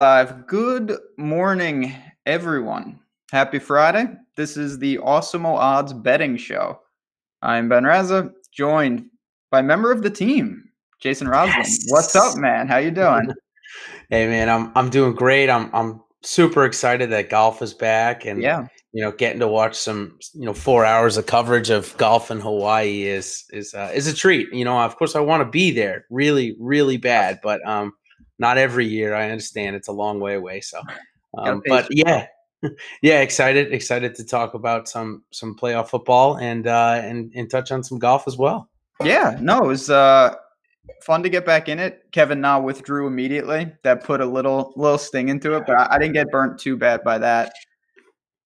Good morning, everyone. Happy Friday. This is the Awesemo Odds betting show. I'm Ben Raza, joined by member of the team, Jason Roslin. What's up, Yes. man? How you doing? Hey man, I'm doing great. I'm super excited that golf is back and Yeah, getting to watch some 4 hours of coverage of golf in Hawaii is a treat. Of course I want to be there really, really bad, but not every year. I understand it's a long way away. So gotta pace but yourself. yeah, yeah, excited to talk about some playoff football and touch on some golf as well. Yeah, no, it was fun to get back in it. Kevin Na withdrew immediately. That put a little sting into it, but I didn't get burnt too bad by that.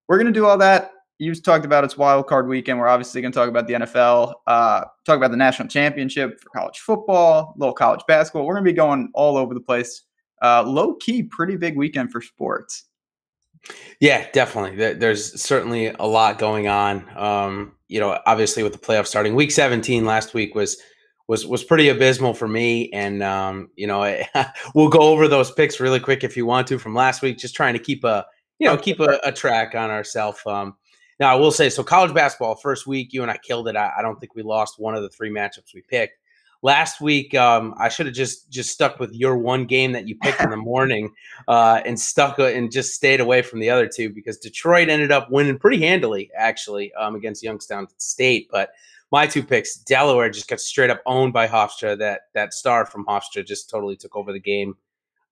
We're going to do all that. You talked about it's wild card weekend. We're obviously going to talk about the NFL, talk about the national championship for college football, little college basketball. We're going to be going all over the place. Low key, pretty big weekend for sports. Yeah, definitely. There's certainly a lot going on. Obviously with the playoffs starting, week 17 last week was pretty abysmal for me. And we'll go over those picks really quick if you want to from last week. Just trying to keep a track on ourselves. Now I will say, so college basketball first week, you and I killed it. I don't think we lost one of the three matchups we picked. Last week, I should have just stuck with your one game that you picked in the morning and stuck and just stayed away from the other two because Detroit ended up winning pretty handily, actually, against Youngstown State. But my two picks, Delaware just got straight up owned by Hofstra. That star from Hofstra just totally took over the game.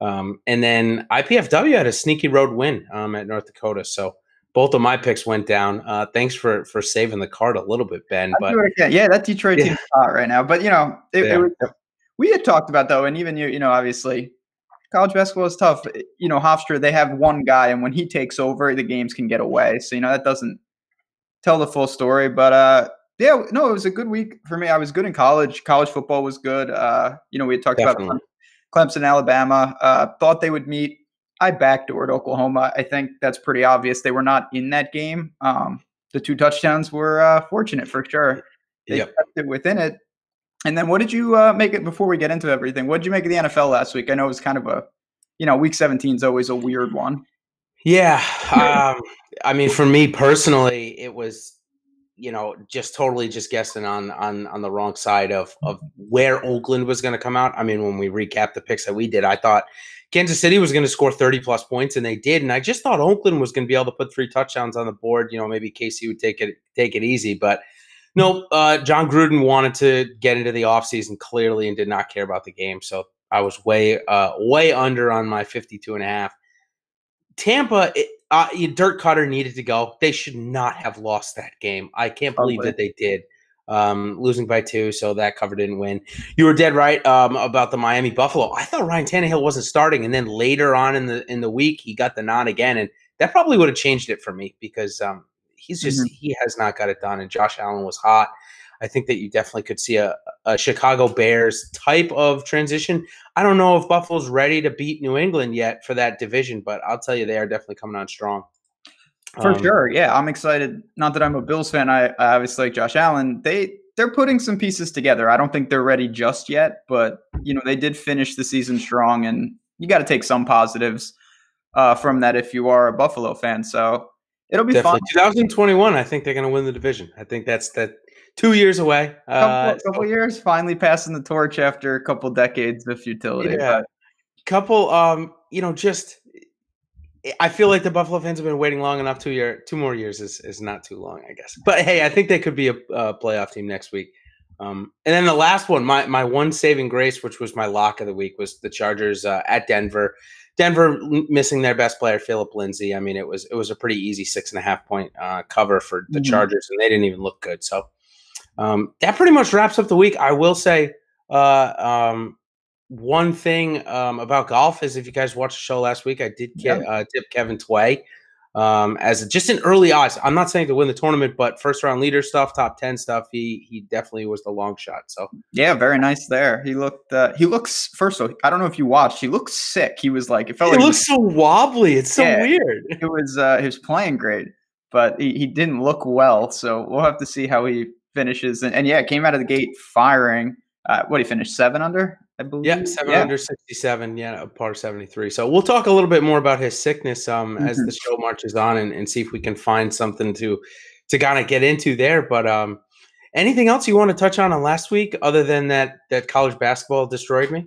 And then IPFW had a sneaky road win at North Dakota. So both of my picks went down. Thanks for saving the card a little bit, Ben. I But do it again. Yeah, that Detroit yeah, team's hot right now. But it yeah, was. We had talked about though, and even obviously, college basketball is tough. Hofstra, they have one guy, and when he takes over, the games can get away. So that doesn't tell the full story. But yeah, no, it was a good week for me. I was good in college. College football was good. We had talked about definitely. Clemson, Alabama. Thought they would meet. I backdoored Oklahoma. I think that's pretty obvious. They were not in that game. The two touchdowns were fortunate for sure. They Yep. kept it within it. And then what did you make it before we get into everything? What did you make of the NFL last week? I know it was kind of week 17 is always a weird one. Yeah. I mean, for me personally, it was, just totally just guessing on the wrong side of where Oakland was going to come out. I mean, when we recapped the picks that we did, I thought Kansas City was going to score 30 plus points, and they did. And I just thought Oakland was going to be able to put three touchdowns on the board. Maybe KC would take it easy, but no, John Gruden wanted to get into the offseason clearly and did not care about the game. So I was way under on my 52.5. Tampa, Dirk Cutter needed to go. They should not have lost that game. I can't believe Ugly. that they did. Losing by 2, so that cover didn't win. You were dead right about the Miami Buffalo. I thought Ryan Tannehill wasn't starting, and then later on in the week he got the nod again, and that probably would have changed it for me because he has not got it done. And Josh Allen was hot. I think that you definitely could see a Chicago Bears type of transition. I don't know if Buffalo's ready to beat New England yet for that division, but I'll tell you, they are definitely coming on strong. For sure. Yeah, I'm excited. Not that I'm a Bills fan. I obviously like Josh Allen. They're putting some pieces together. I don't think they're ready just yet, but they did finish the season strong, and you got to take some positives from that if you are a Buffalo fan. So it'll be fun. Definitely 2021. I think they're going to win the division. I think that's 2 years away. Couple years, finally passing the torch after a couple decades of futility. Yeah, But couple. Just I feel like the Buffalo fans have been waiting long enough. 2 more years is not too long, I guess. But hey, I think they could be a playoff team next week. And then the last one, my one saving grace, which was my lock of the week, was the Chargers at Denver. Denver missing their best player, Philip Lindsay. I mean, it was a pretty easy 6.5 point cover for the Chargers, and they didn't even look good. So that pretty much wraps up the week. I will say one thing about golf is if you guys watched the show last week, I did tip Kevin Tway as just an early odds. I'm not saying to win the tournament, but first round leader stuff, top 10 stuff, he definitely was the long shot. So yeah, very nice there. He looks first of all, I don't know if you watched, he looked sick. He was like, it felt he like looks so wobbly. It's so weird. He was playing great, but he didn't look well. So we'll have to see how he finishes. And yeah, came out of the gate firing. What he finished 7 under, I Yeah, believe. 767, yeah, a par 73. So we'll talk a little bit more about his sickness as the Mhm. show marches on and see if we can find something to kind of get into there. But anything else you want to touch on last week other than that college basketball destroyed me?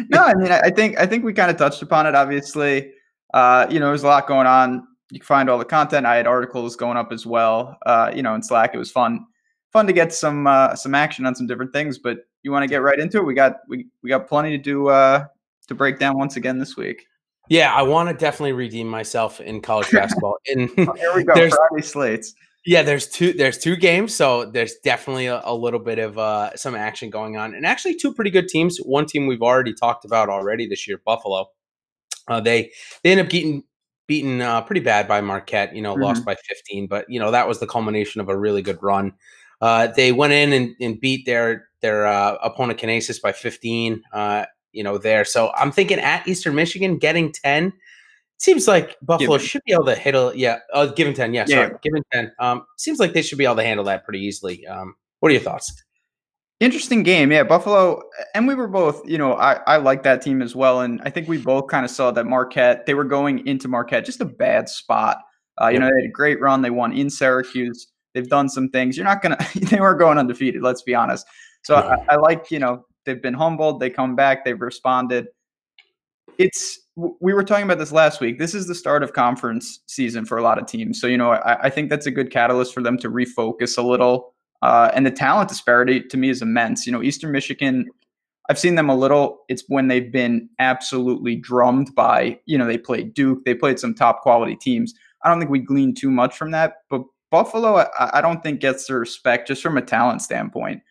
No, I mean, I think we kind of touched upon it. Obviously, there's a lot going on. You can find all the content. I had articles going up as well. In Slack, it was fun to get some action on some different things. But you want to get right into it? We got plenty to do to break down once again this week. Yeah, I want to definitely redeem myself in college basketball. And Oh, here we go. there's Friday slates. yeah, there's two games, so there's definitely a little bit of some action going on, and actually two pretty good teams. One team we've already talked about already this year, Buffalo. They end up getting beaten pretty bad by Marquette. Lost Mhm. by 15, but that was the culmination of a really good run. They went in and beat their opponent Canisius by 15. There. So I'm thinking at Eastern Michigan getting 10. Seems like Buffalo Given. should be able to hit given 10. Yeah, Yeah. sorry, given 10. Seems like they should be able to handle that pretty easily. What are your thoughts? Interesting game. Yeah, Buffalo, and we were both, I like that team as well. And I think we both kind of saw that Marquette, they were going into Marquette, just a bad spot. They Yep. had a great run. They won in Syracuse. They've done some things. You're not going to, they weren't going undefeated, let's be honest. So I, No. I like, they've been humbled. They come back. They've responded. We were talking about this last week. This is the start of conference season for a lot of teams. So, I think that's a good catalyst for them to refocus a little. And the talent disparity to me is immense. Eastern Michigan, I've seen them a little. It's when they've been absolutely drummed by, they played Duke, they played some top quality teams. I don't think we glean too much from that. But Buffalo, I don't think gets the respect just from a talent standpoint.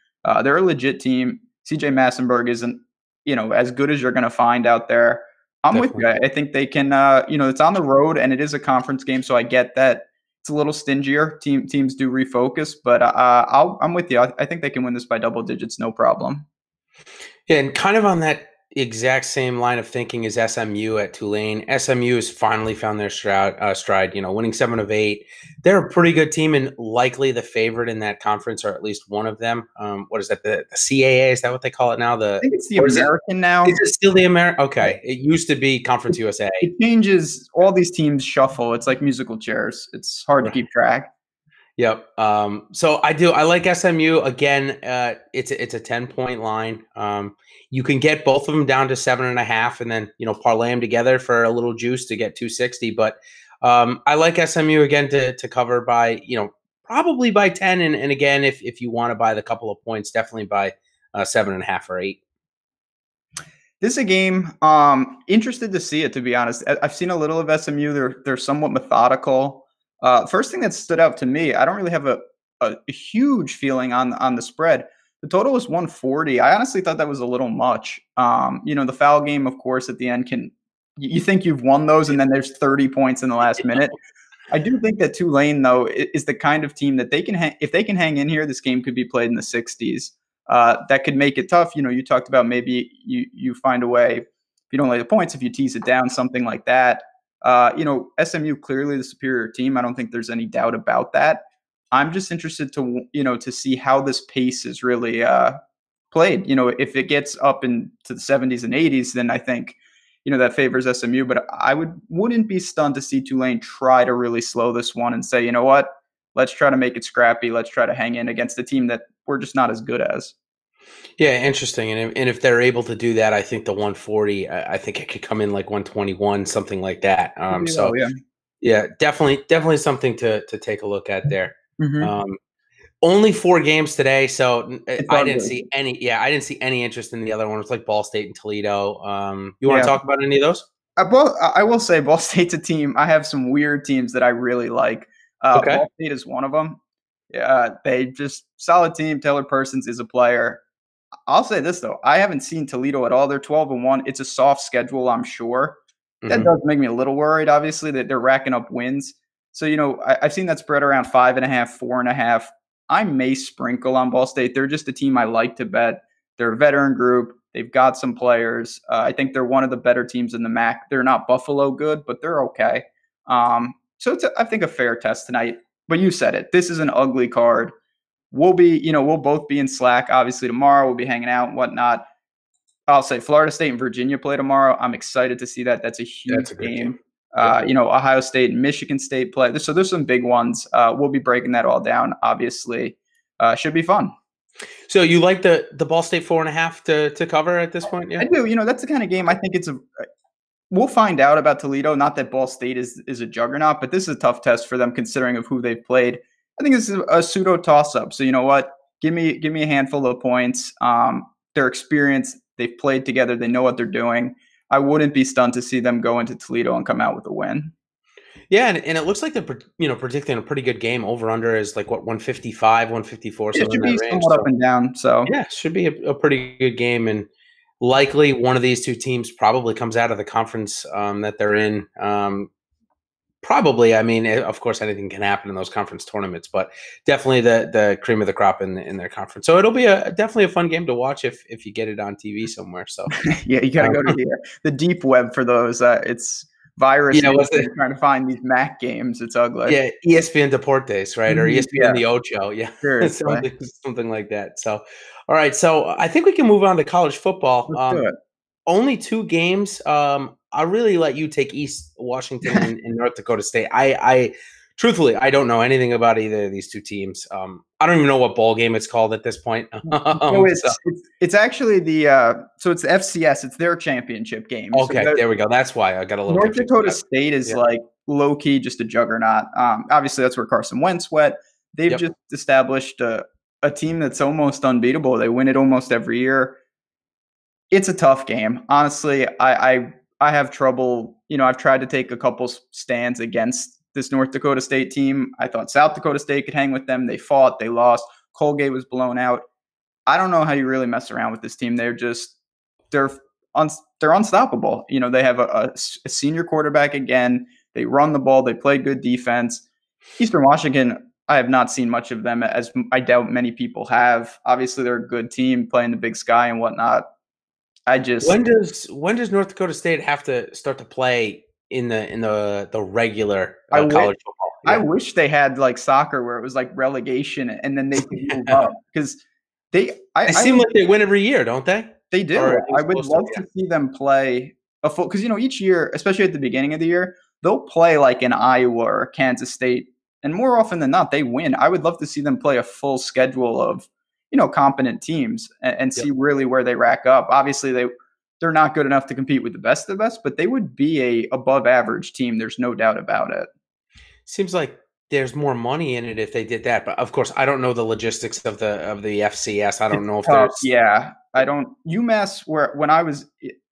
They're a legit team. CJ Massenberg isn't, as good as you're going to find out there. I'm with Definitely. you. I think they can, it's on the road and it is a conference game. So I get that it's a little stingier. Teams do refocus, but I'm with you. I think they can win this by double digits, no problem. Yeah, and kind of on that exact same line of thinking as SMU at Tulane. SMU has finally found their stride. Winning 7 of 8. They're a pretty good team and likely the favorite in that conference, or at least one of them. What is that? The CAA, is that what they call it now? I think it's the Or is it American now. is it still the American? Okay, it used to be Conference USA. It changes. All these teams shuffle. It's like musical chairs. It's hard to keep track. Yep. So I like SMU again. It's a 10-point line. You can get both of them down to 7.5, and then parlay them together for a little juice to get 260. But I like SMU again to cover by probably by 10, and again if you want to buy the couple of points, definitely by 7.5 or 8. This is a game. Interested to see it. To be honest, I've seen a little of SMU. They're somewhat methodical. First thing that stood out to me, I don't really have a huge feeling on the spread. The total was 140. I honestly thought that was a little much. The foul game, of course, at the end can you think you've won those, and then there's 30 points in the last minute. I do think that Tulane, though, is the kind of team that they can if they can hang in here, this game could be played in the 60s. That could make it tough. You talked about maybe you find a way if you don't lay the points, if you tease it down, something like that. SMU clearly the superior team. I don't think there's any doubt about that. I'm just interested to see how this pace is really played. If it gets up into the 70s and 80s, then I think that favors SMU. But I wouldn't be stunned to see Tulane try to really slow this one and say, you know what, let's try to make it scrappy. Let's try to hang in against a team that we're just not as good as. Yeah, interesting. And if they're able to do that, I think the 140, I think it could come in like 121, something like that. So Yeah. yeah, definitely something to take a look at there. Mm-hmm. Only 4 games today, so It's I didn't ugly. see any. Yeah, I didn't see any interest in the other one. It's like Ball State and Toledo. You want Yeah. to talk about any of those? I will say Ball State's a team. I have some weird teams that I really like. Okay. Ball State is one of them. Yeah, they just solid team. Taylor Persons is a player. I'll say this though, I haven't seen Toledo at all. They're 12-1. It's a soft schedule, I'm sure. That Mm-hmm. does make me a little worried, obviously, that they're racking up wins. So, I've seen that spread around 5.5, 4.5. I may sprinkle on Ball State. They're just a team I like to bet. They're a veteran group. They've got some players. I think they're one of the better teams in the MAC. They're not Buffalo good, but they're okay. So it's, I think, a fair test tonight. But you said it. This is an ugly card. We'll both be in Slack, obviously, tomorrow. We'll be hanging out and whatnot. I'll say Florida State and Virginia play tomorrow. I'm excited to see that. That's a huge That's a good game. Yep. Ohio State and Michigan State play. So there's some big ones. We'll be breaking that all down, obviously. Should be fun. So you like the Ball State 4.5 to cover at this point? Yeah, I do. That's the kind of game I think we'll find out about Toledo. Not that Ball State is a juggernaut, but this is a tough test for them considering of who they've played. I think this is a pseudo toss-up. So you know what? Give me a handful of points. Their experience, they've played together, they know what they're doing. I wouldn't be stunned to see them go into Toledo and come out with a win. Yeah, and it looks like they're predicting a pretty good game. Over under is like what 155, 154, something in that range. Somewhat up and down. So yeah, it should be a pretty good game, and likely one of these two teams probably comes out of the conference that they're in. Probably, I mean, of course, anything can happen in those conference tournaments, but definitely the cream of the crop in their conference. So it'll be definitely a fun game to watch if you get it on TV somewhere. So yeah, you got to go to the deep web for those. It's virus. Yeah, trying to find these MAC games. It's ugly. Yeah, ESPN Deportes, right, or ESPN the Ocho. Yeah, sure, something like that. So, all right, so I think we can move on to college football. Let's do it. Only 2 games. I'll really let you take East Washington and North Dakota State. I truthfully, I don't know anything about either of these two teams. I don't even know what bowl game it's called at this point. It's actually so it's the FCS. It's their championship game. Okay, so there we go. That's why I got a little. North Dakota State is like low key, just a juggernaut. Obviously, that's where Carson Wentz went. They've just established a team that's almost unbeatable. They win it almost every year. It's a tough game, honestly. I have trouble. I've tried to take a couple stands against this North Dakota State team. I thought South Dakota State could hang with them. They fought. They lost. Colgate was blown out. I don't know how you really mess around with this team. They're unstoppable. They have a senior quarterback again. They run the ball. They play good defense. Eastern Washington, I have not seen much of them, as I doubt many people have. Obviously, they're a good team playing the Big Sky and whatnot. When does North Dakota State have to start to play in the regular college football? Yeah. I wish they had like soccer where it was like relegation and then they could move up, because they seem like they win every year, don't they? They do. I would love to see them play a full, because each year, especially at the beginning of the year, they'll play like an Iowa or Kansas State, and more often than not, they win. I would love to see them play a full schedule of competent teams and see really where they rack up. Obviously, they're not good enough to compete with the best of the best, but they would be a above average team. There's no doubt about it. Seems like there's more money in it if they did that, but of course, I don't know the logistics of the FCS. I don't know if there's. Yeah, I don't. UMass, when I was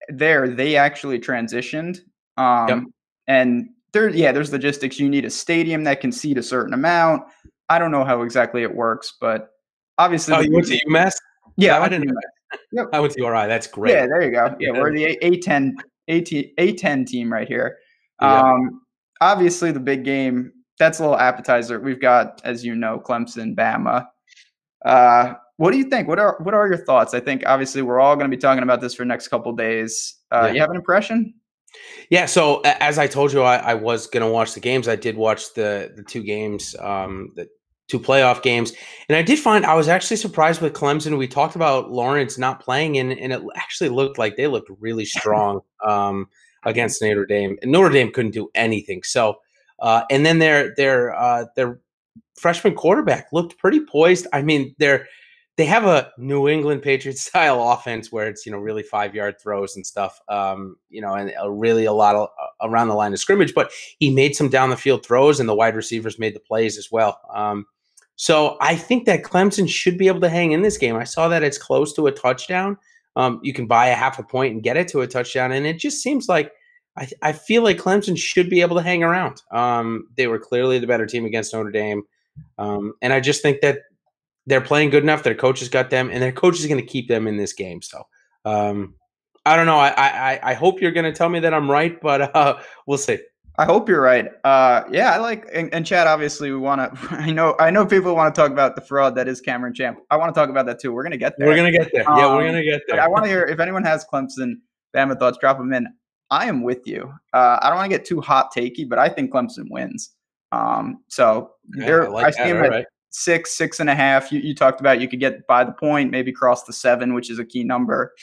there, they actually transitioned, and there's logistics. You need a stadium that can seat a certain amount. I don't know how exactly it works, but obviously. Oh, you went to UMass? Yeah, I didn't know. Yep. I went to URI. That's great. Yeah, there you go. Yeah, we're the A10 team right here. Obviously, the big game, that's a little appetizer. We've got, as you know, Clemson, Bama. What do you think? What are your thoughts? I think obviously we're all going to be talking about this for the next couple of days. You have an impression? Yeah. So as I told you, I was going to watch the games. I did watch the 2 games, the 2 playoff games, and I did find I was actually surprised with Clemson. We talked about Lawrence not playing, and it actually looked like they looked really strong against Notre Dame. And Notre Dame couldn't do anything. So, and then their freshman quarterback looked pretty poised. I mean, they have a New England Patriots style offense where it's really 5-yard throws and stuff, and really a lot of around the line of scrimmage. But he made some down the field throws, and the wide receivers made the plays as well. So I think that Clemson should be able to hang in this game. I saw that it's close to a touchdown. You can buy a half a point and get it to a touchdown, and it just seems like I feel like Clemson should be able to hang around. They were clearly the better team against Notre Dame, and I just think that they're playing good enough. Their coaches got them, and their coach is going to keep them in this game. So I don't know. I hope you're going to tell me that I'm right, but we'll see. I hope you're right. Yeah, I like and Chad. Obviously, we want to. I know people want to talk about the fraud that is Cameron Champ. I want to talk about that too. We're gonna get there. We're gonna get there. Yeah, we're gonna get there. I want to hear if anyone has Clemson Bama thoughts. Drop them in. I am with you. I don't want to get too hot takey, but I think Clemson wins. So I see them at 6.5. You talked about you could get by the point, maybe cross the 7, which is a key number.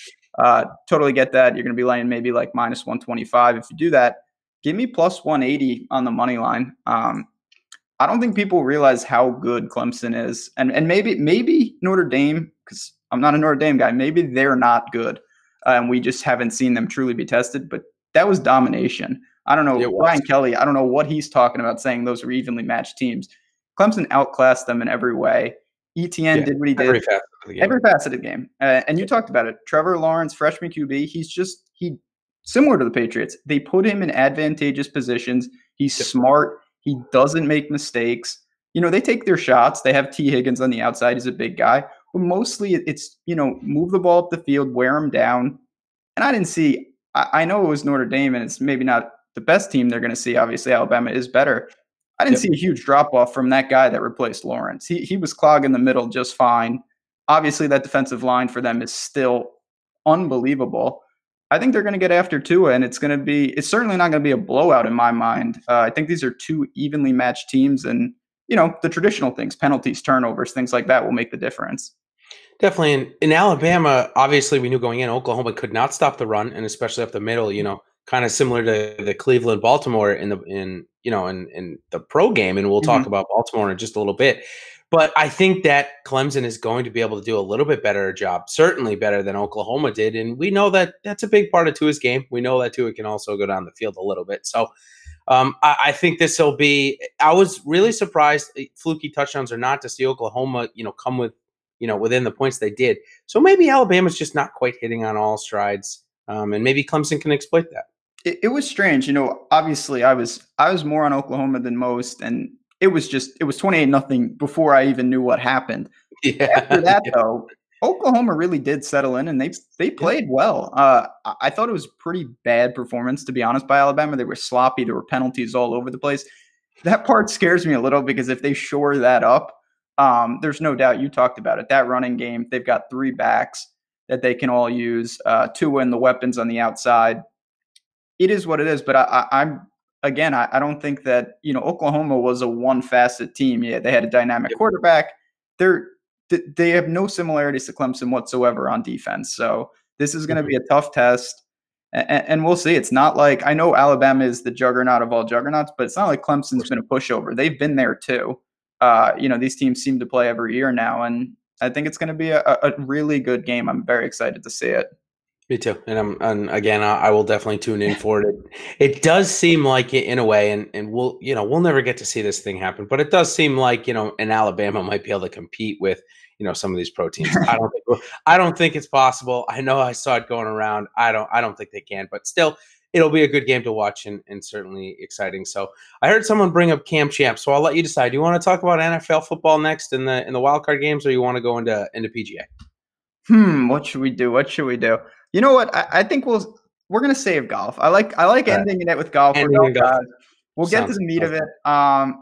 Totally get that. You're going to be laying maybe like minus 125. If you do that, give me plus 180 on the money line. I don't think people realize how good Clemson is, and maybe Notre Dame, because I'm not a Notre Dame guy. Maybe they're not good, and we just haven't seen them truly be tested. But that was domination. I don't know, Brian Kelly. I don't know what he's talking about, saying those were evenly matched teams. Clemson outclassed them in every way. ETN did what he did. Every facet of the game. And you talked about it. Trevor Lawrence, freshman QB, he's similar to the Patriots. They put him in advantageous positions. He's smart. He doesn't make mistakes. They take their shots. They have T. Higgins on the outside. He's a big guy. But mostly it's, move the ball up the field, wear him down. And I didn't see – I know it was Notre Dame, and it's maybe not the best team they're going to see. Obviously, Alabama is better. I didn't see a huge drop-off from that guy that replaced Lawrence. He was clogging the middle just fine. Obviously, that defensive line for them is still unbelievable. I think they're going to get after Tua, and it's certainly not going to be a blowout in my mind. I think these are two evenly matched teams, and, the traditional things, penalties, turnovers, things like that will make the difference. Definitely. In Alabama, obviously we knew going in, Oklahoma could not stop the run, and especially up the middle, kind of similar to the Cleveland Baltimore in the pro game. And we'll talk about Baltimore in just a little bit. But I think that Clemson is going to be able to do a little bit better job, certainly better than Oklahoma did. And we know that that's a big part of Tua's game. We know that Tua can also go down the field a little bit. So I think this will be – I was really surprised, fluky touchdowns or not, to see Oklahoma, come with, within the points they did. So maybe Alabama's just not quite hitting on all strides, and maybe Clemson can exploit that. It was strange. Obviously I was more on Oklahoma than most, and it was 28-0 before I even knew what happened. Yeah, after that, though, Oklahoma really did settle in, and they played well. I thought it was a pretty bad performance, to be honest, by Alabama. They were sloppy. There were penalties all over the place. That part scares me a little, because if they shore that up, there's no doubt, you talked about it, that running game, they've got three backs that they can all use, Tua and the weapons on the outside. It is what it is, but I don't think that, Oklahoma was a one-facet team. Yeah, they had a dynamic quarterback. They have no similarities to Clemson whatsoever on defense. So this is going to be a tough test, and we'll see. It's not like – I know Alabama is the juggernaut of all juggernauts, but it's not like Clemson's been a pushover. They've been there too. These teams seem to play every year now, and I think it's going to be a really good game. I'm very excited to see it. Me too. And again, I will definitely tune in for it. It does seem like, in a way, and we'll never get to see this thing happen, but it does seem like, an Alabama might be able to compete with, some of these pro teams. I don't think it's possible. I know I saw it going around. I don't think they can, but still, it'll be a good game to watch and certainly exciting. So I heard someone bring up Camp Champ, so I'll let you decide. Do you want to talk about NFL football next in the wildcard games, or you want to go into PGA? What should we do? You know what? I think we're going to save golf. I like ending it with golf. We'll get to the meat of it.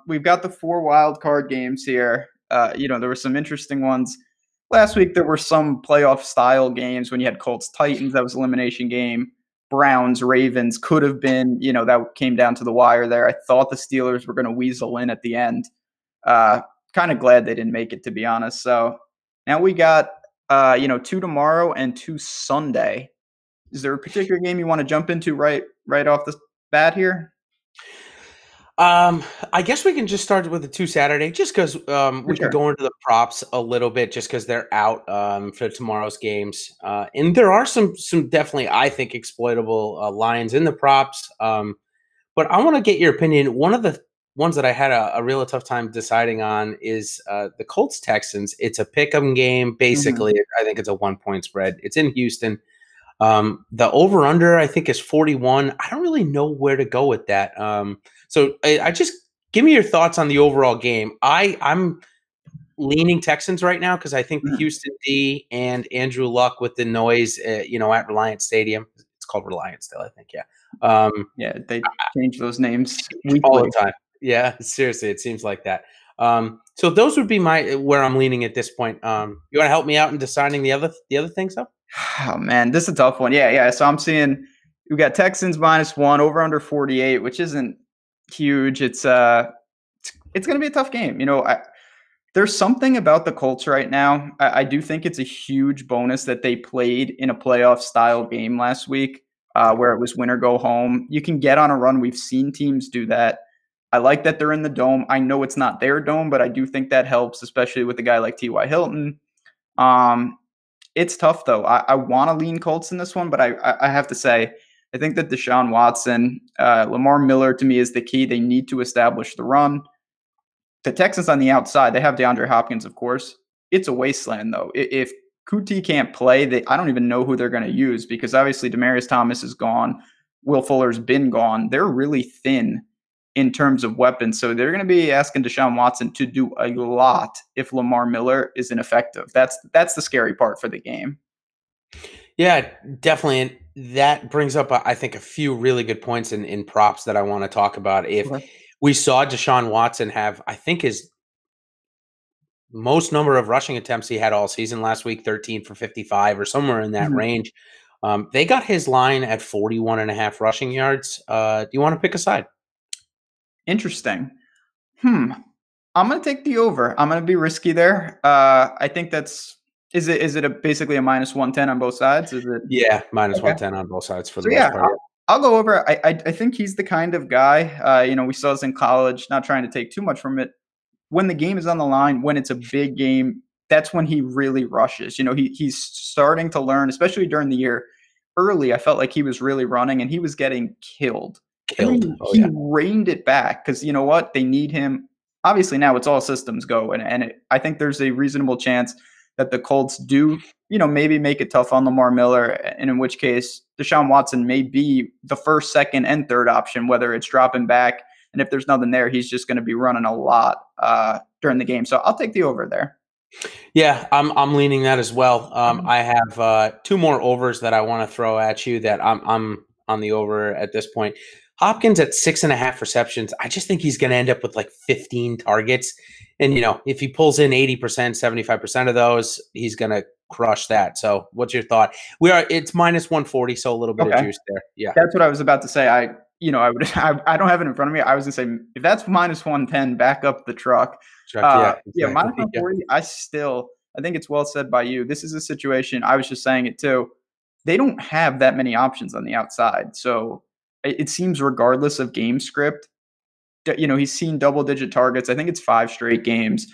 We've got the 4 wild card games here. There were some interesting ones. Last week, there were some playoff style games when you had Colts Titans. That was elimination game. Browns Ravens could have been, that came down to the wire there. I thought the Steelers were going to weasel in at the end. Kind of glad they didn't make it, to be honest. So now we got 2 tomorrow and 2 Sunday. Is there a particular game you want to jump into right off the bat here? I guess we can just start with the 2 Saturday, just because we can go into the props a little bit, just because they're out for tomorrow's games. And there are some definitely, I think, exploitable lines in the props. But I want to get your opinion. One of the ones that I had a real tough time deciding on is the Colts Texans. It's a pick'em game, basically. I think it's a 1-point spread. It's in Houston. The over-under, I think, is 41. I don't really know where to go with that. So I just give me your thoughts on the overall game. I'm leaning Texans right now because I think the Houston D and Andrew Luck with the noise, at Reliance Stadium. It's called Reliance still, I think. Yeah. They change those names all the time. Yeah, seriously, it seems like that. So those would be where I'm leaning at this point. You want to help me out in deciding the other things up? Oh man, this is a tough one. Yeah. So I'm seeing we got Texans -1 over under 48, which isn't huge. It's going to be a tough game. There's something about the Colts right now. I do think it's a huge bonus that they played in a playoff style game last week, where it was win or go home. You can get on a run. We've seen teams do that. I like that they're in the dome. I know it's not their dome, but I do think that helps, especially with a guy like T.Y. Hilton. Um, it's tough though. I want to lean Colts in this one, but I have to say, I think that Deshaun Watson, Lamar Miller to me is the key. They need to establish the run. The Texans on the outside, they have DeAndre Hopkins, of course. It's a wasteland though. If Kuti can't play, I don't even know who they're going to use because obviously Demaryius Thomas is gone. Will Fuller's been gone. They're really thin in terms of weapons. So they're going to be asking Deshaun Watson to do a lot if Lamar Miller is ineffective. That's the scary part for the game. Yeah, definitely. And that brings up, I think, a few really good points in props that I want to talk about. If we saw Deshaun Watson have, I think, his most number of rushing attempts he had all season last week, 13 for 55 or somewhere in that range. They got his line at 41.5 rushing yards. Do you want to pick a side? Interesting. I'm going to take the over. I'm going to be risky there. I think is it basically a minus 110 on both sides? Is it? Yeah, minus 110 on both sides for the most part. I'll go over. I think he's the kind of guy, we saw this in college, not trying to take too much from it. When the game is on the line, when it's a big game, that's when he really rushes. He's starting to learn, especially during the year. Early, I felt like he was really running and he was getting killed. He reined it back because you know what? They need him. Obviously, now it's all systems go. And I think there's a reasonable chance that the Colts do, maybe make it tough on Lamar Miller. And in which case, Deshaun Watson may be the first, second, and third option, whether it's dropping back. And if there's nothing there, he's just going to be running a lot during the game. So I'll take the over there. Yeah, I'm leaning that as well. I have two more overs that I want to throw at you that I'm on the over at this point. Hopkins at 6.5 receptions. I just think he's going to end up with like 15 targets. And, if he pulls in 80%, 75% of those, he's going to crush that. So what's your thought? It's minus 140, so a little bit of juice there. Yeah. That's what I was about to say. I don't have it in front of me. I was going to say, if that's minus 110, back up the truck. Exactly. Minus 140, I think it's well said by you. This is a situation, I was just saying it too. They don't have that many options on the outside. So it seems regardless of game script, he's seen double-digit targets. I think it's 5 straight games.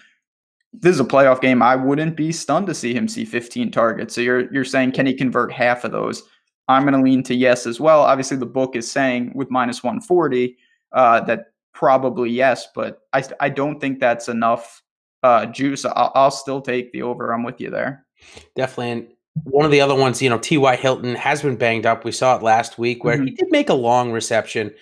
This is a playoff game. I wouldn't be stunned to see him see 15 targets. So you're saying, can he convert half of those? I'm going to lean to yes as well. Obviously, the book is saying with minus 140 that probably yes, but I don't think that's enough juice. I'll still take the over. I'm with you there. Definitely. And one of the other ones, T.Y. Hilton has been banged up. We saw it last week where he did make a long reception.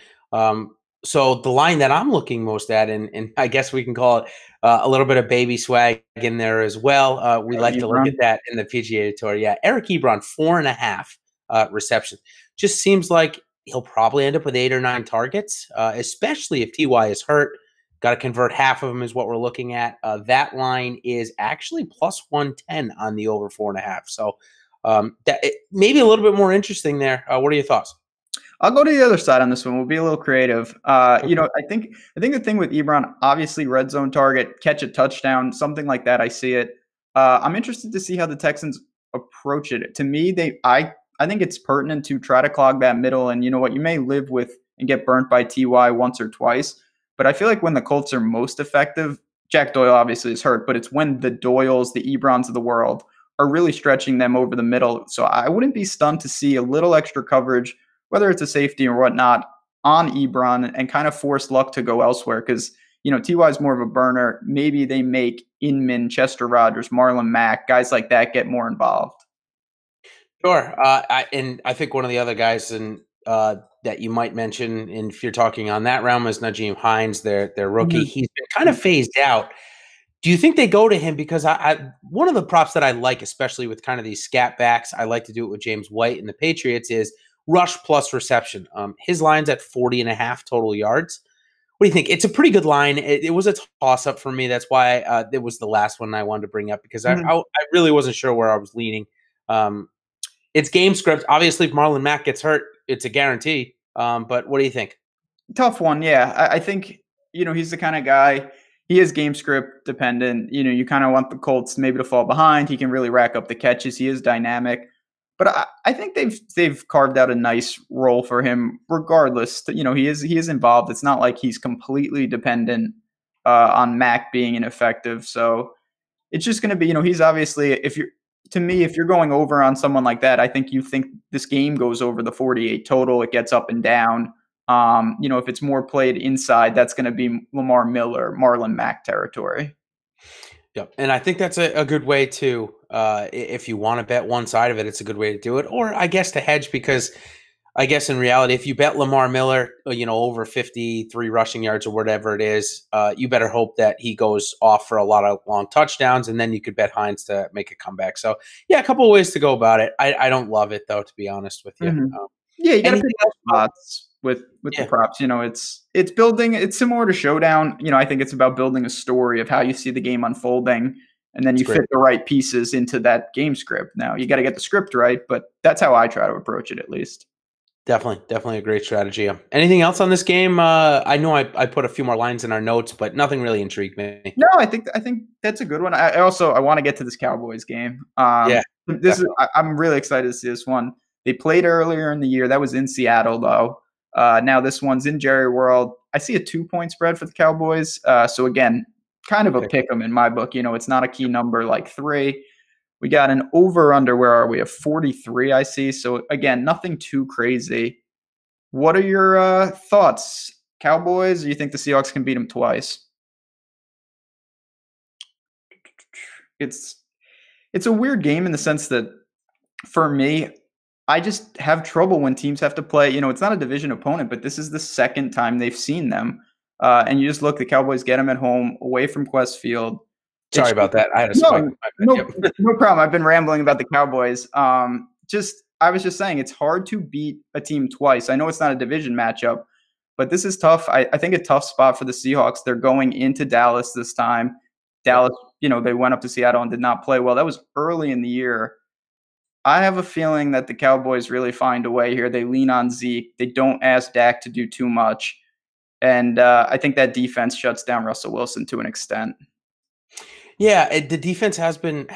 So the line that I'm looking most at, and I guess we can call it a little bit of baby swag in there as well. We like to look at that in the PGA Tour. Yeah, Eric Ebron, 4.5 receptions. Just seems like he'll probably end up with 8 or 9 targets, especially if T.Y. is hurt. Got to convert half of them is what we're looking at. That line is actually plus 110 on the over 4.5. So maybe a little bit more interesting there. What are your thoughts? I'll go to the other side on this one. We'll be a little creative. I think the thing with Ebron, obviously red zone target, catch a touchdown, something like that. I see it. I'm interested to see how the Texans approach it. To me, I think it's pertinent to try to clog that middle. And you know what? You may live with and get burnt by T.Y. once or twice. But I feel like when the Colts are most effective, Jack Doyle obviously is hurt, but it's when the Doyles, the Ebrons of the world are really stretching them over the middle. So I wouldn't be stunned to see a little extra coverage, whether it's a safety or whatnot, on Ebron and kind of force luck to go elsewhere because, T.Y. is more of a burner. Maybe they make Inman, Chester Rogers, Marlon Mack, guys like that get more involved. Sure. And I think one of the other guys that you might mention, and if you're talking on that realm, is Najim Hines, their rookie. He's been kind of phased out. Do you think they go to him? Because one of the props that I like, especially with kind of these scat backs, I like to do it with James White and the Patriots, is rush plus reception. His line's at 40.5 total yards. What do you think? It's a pretty good line. It was a toss-up for me. That's why it was the last one I wanted to bring up because I really wasn't sure where I was leaning. It's game script. Obviously, if Marlon Mack gets hurt, it's a guarantee. But what do you think? Tough one, yeah. I think, he's the kind of guy, he is game script dependent. You kind of want the Colts maybe to fall behind. He can really rack up the catches. He is dynamic. But I think they've carved out a nice role for him regardless. He is involved. It's not like he's completely dependent on Mac being ineffective. So it's just going to be, he's obviously, if you're going over on someone like that, I think you think this game goes over the 48 total. It gets up and down. If it's more played inside, that's going to be Lamar Miller, Marlon Mack territory. Yep. And I think that's a good way to, if you want to bet one side of it, it's a good way to do it. Or I guess to hedge, because I guess in reality, if you bet Lamar Miller, over 53 rushing yards or whatever it is, you better hope that he goes off for a lot of long touchdowns, and then you could bet Hines to make a comeback. So, yeah, a couple of ways to go about it. I don't love it, though, to be honest with you. Mm-hmm. You got to pick up spots with the props. It's building. It's similar to Showdown. I think it's about building a story of how you see the game unfolding, and then you fit the right pieces into that game script. Now, you got to get the script right, but that's how I try to approach it, at least. Definitely a great strategy. Anything else on this game? I know I put a few more lines in our notes, but nothing really intrigued me. No, I think that's a good one. I want to get to this Cowboys game. I'm really excited to see this one. They played earlier in the year. That was in Seattle, though. Now this one's in Jerry World. I see a 2-point spread for the Cowboys. So again, kind of a pick 'em in my book. It's not a key number like 3. We got an over-under. Where are we? At 43, I see. So, again, nothing too crazy. What are your thoughts? Cowboys, or you think the Seahawks can beat them twice? It's a weird game in the sense that, for me, I just have trouble when teams have to play. It's not a division opponent, but this is the second time they've seen them. And you just look, the Cowboys get them at home, away from Quest Field. Sorry about that. I had a spike. No problem. I've been rambling about the Cowboys. I was just saying it's hard to beat a team twice. I know it's not a division matchup, but this is tough. I think a tough spot for the Seahawks. They're going into Dallas this time. Dallas, they went up to Seattle and did not play well. That was early in the year. I have a feeling that the Cowboys really find a way here. They lean on Zeke. They don't ask Dak to do too much. And I think that defense shuts down Russell Wilson to an extent. Yeah, the defense has been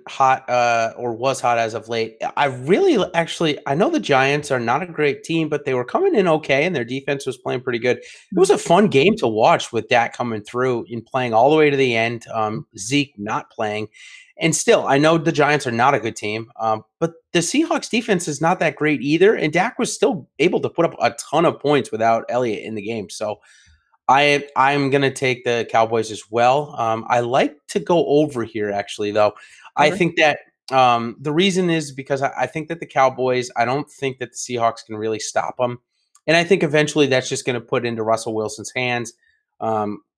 hot or was hot as of late. I know the Giants are not a great team, but they were coming in okay, and their defense was playing pretty good. It was a fun game to watch with Dak coming through and playing all the way to the end. Zeke not playing. And still, I know the Giants are not a good team, but the Seahawks defense is not that great either, and Dak was still able to put up a ton of points without Elliott in the game. So I'm going to take the Cowboys as well. I like to go over here, actually, though. Okay. I think that the reason is because I think that the Cowboys, I don't think that the Seahawks can really stop them. And I think eventually that's just going to put into Russell Wilson's hands,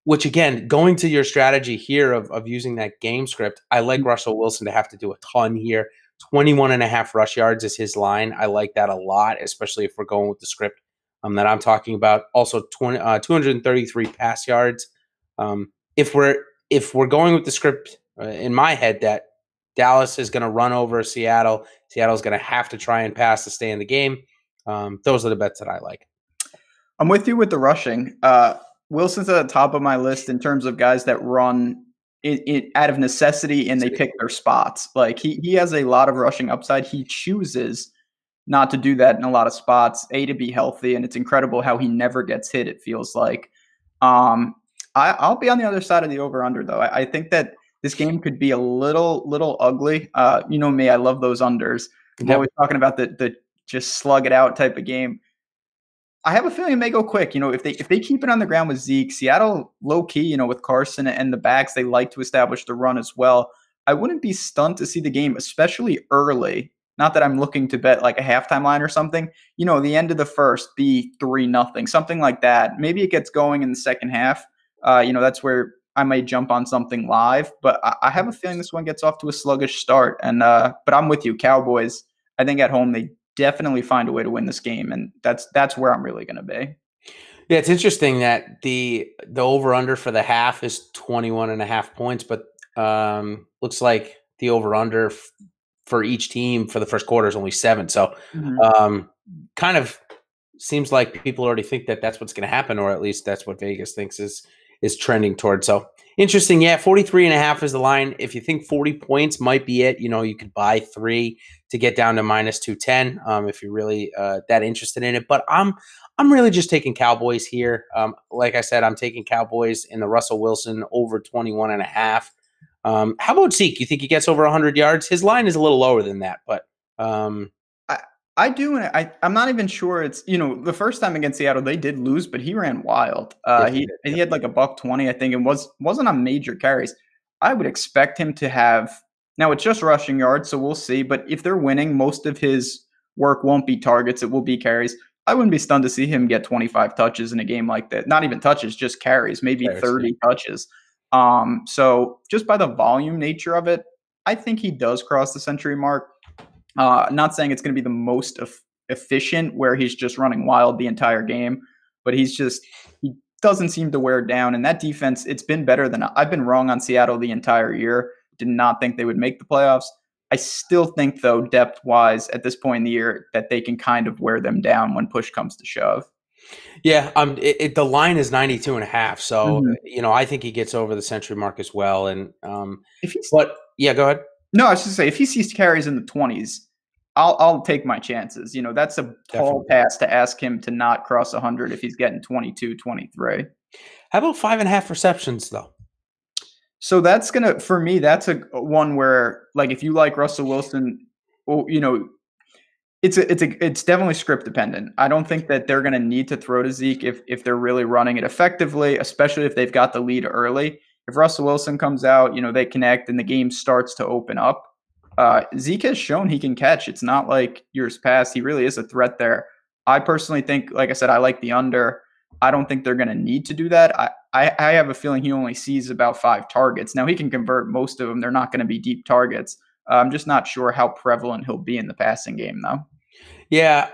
which, again, going to your strategy here of using that game script, I like Russell Wilson to have to do a ton here. 21.5 rush yards is his line. I like that a lot, especially if we're going with the script that I'm talking about. Also 233 pass yards. If we're going with the script in my head that Dallas is going to run over Seattle, Seattle's going to have to try and pass to stay in the game. Those are the bets that I like. I'm with you with the rushing. Wilson's at the top of my list in terms of guys that run it out of necessity and they pick their spots. Like he has a lot of rushing upside. He chooses not to do that in a lot of spots, to be healthy, and it's incredible how he never gets hit, it feels like. I'll be on the other side of the over-under, though. I think that this game could be a little ugly. You know me, I love those unders. I'm always talking about the just slug it out type of game. I have a feeling it may go quick. If they keep it on the ground with Zeke, Seattle low-key, with Carson and the backs, they like to establish the run as well. I wouldn't be stunned to see the game, especially early. Not that I'm looking to bet like a halftime line or something. The end of the first be 3-0, something like that. Maybe it gets going in the second half. That's where I might jump on something live. But I have a feeling this one gets off to a sluggish start. And but I'm with you, Cowboys. I think at home they definitely find a way to win this game, and that's where I'm really going to be. Yeah, it's interesting that the over under for the half is 21.5 points, but looks like the over under for each team for the first quarter is only 7. So kind of seems like people already think that that's what's going to happen, or at least that's what Vegas thinks is is trending towards. So interesting. Yeah, 43.5 is the line. If you think 40 points might be it, you could buy 3 to get down to -210 if you're really that interested in it. But I'm really just taking Cowboys here. Like I said, I'm taking Cowboys in the Russell Wilson over 21.5. How about Zeke? You think he gets over 100 yards? His line is a little lower than that, but I do, and I'm not even sure it's the first time against Seattle they did lose, but he ran wild. He had like a $120, I think, and wasn't on major carries. I would expect him to have. Now it's just rushing yards, so we'll see. But if they're winning, most of his work won't be targets; it will be carries. I wouldn't be stunned to see him get 25 touches in a game like that. Not even touches, just carries, maybe 30 touches. So just by the volume nature of it, I think he does cross the century mark. Not saying it's going to be the most efficient where he's just running wild the entire game, but he doesn't seem to wear down. And that defense, it's been better than I've been wrong on Seattle the entire year. Did not think they would make the playoffs. I still think, though, depth-wise at this point in the year, that they can kind of wear them down when push comes to shove. Yeah, the line is 92.5, so I think he gets over the century mark as well. And yeah, go ahead. No, I was just say if he sees carries in the 20s, I'll take my chances. That's a tall pass to ask him to not cross 100 if he's getting 22, 23. How about 5.5 receptions though? So that's for me, that's a one where, like, if you like Russell Wilson, it's definitely script dependent. I don't think that they're going to need to throw to Zeke if they're really running it effectively, especially if they've got the lead early. If Russell Wilson comes out, they connect and the game starts to open up. Zeke has shown he can catch. It's not like years past. He really is a threat there. I personally think, like I said, I like the under. I don't think they're going to need to do that. I have a feeling he only sees about 5 targets. Now, he can convert most of them. They're not going to be deep targets. I'm just not sure how prevalent he'll be in the passing game, though. Yeah,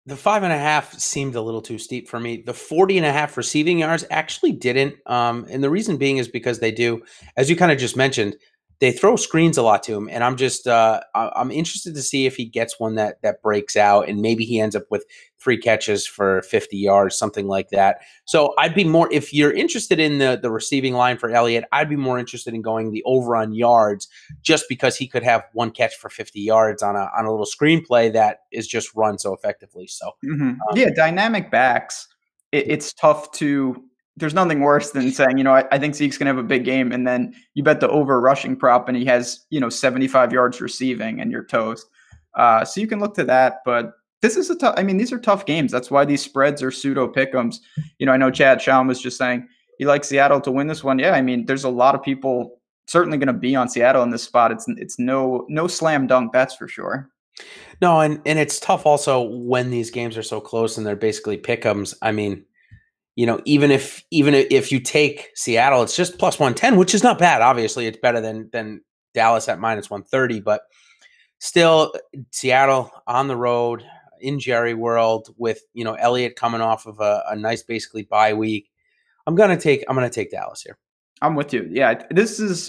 the 5.5 seemed a little too steep for me. The 40.5 receiving yards actually didn't. And the reason being is because they do, as you kind of just mentioned, they throw screens a lot to him. And I'm just, I'm interested to see if he gets one that breaks out and maybe he ends up with 3 catches for 50 yards, something like that. So I'd be more, if you're interested in the receiving line for Elliott, I'd be more interested in going the over on yards just because he could have 1 catch for 50 yards on a little screenplay that is just run so effectively. So yeah, dynamic backs. It's tough to. There's nothing worse than saying, I think Zeke's going to have a big game, and then you bet the over rushing prop, and he has, 75 yards receiving, and you're toast. So you can look to that, but this is these are tough games. That's why these spreads are pseudo pick'ems. I know Chad Schaum was just saying he likes Seattle to win this one. Yeah, there's a lot of people certainly going to be on Seattle in this spot. It's no slam dunk, that's for sure. No, and it's tough also when these games are so close and they're basically pick'ems. Even if you take Seattle, it's just +110, which is not bad. Obviously, it's better than Dallas at -130, but still, Seattle on the road in Jerry World with Elliott coming off of a nice basically bye week. I'm gonna take Dallas here. I'm with you. Yeah,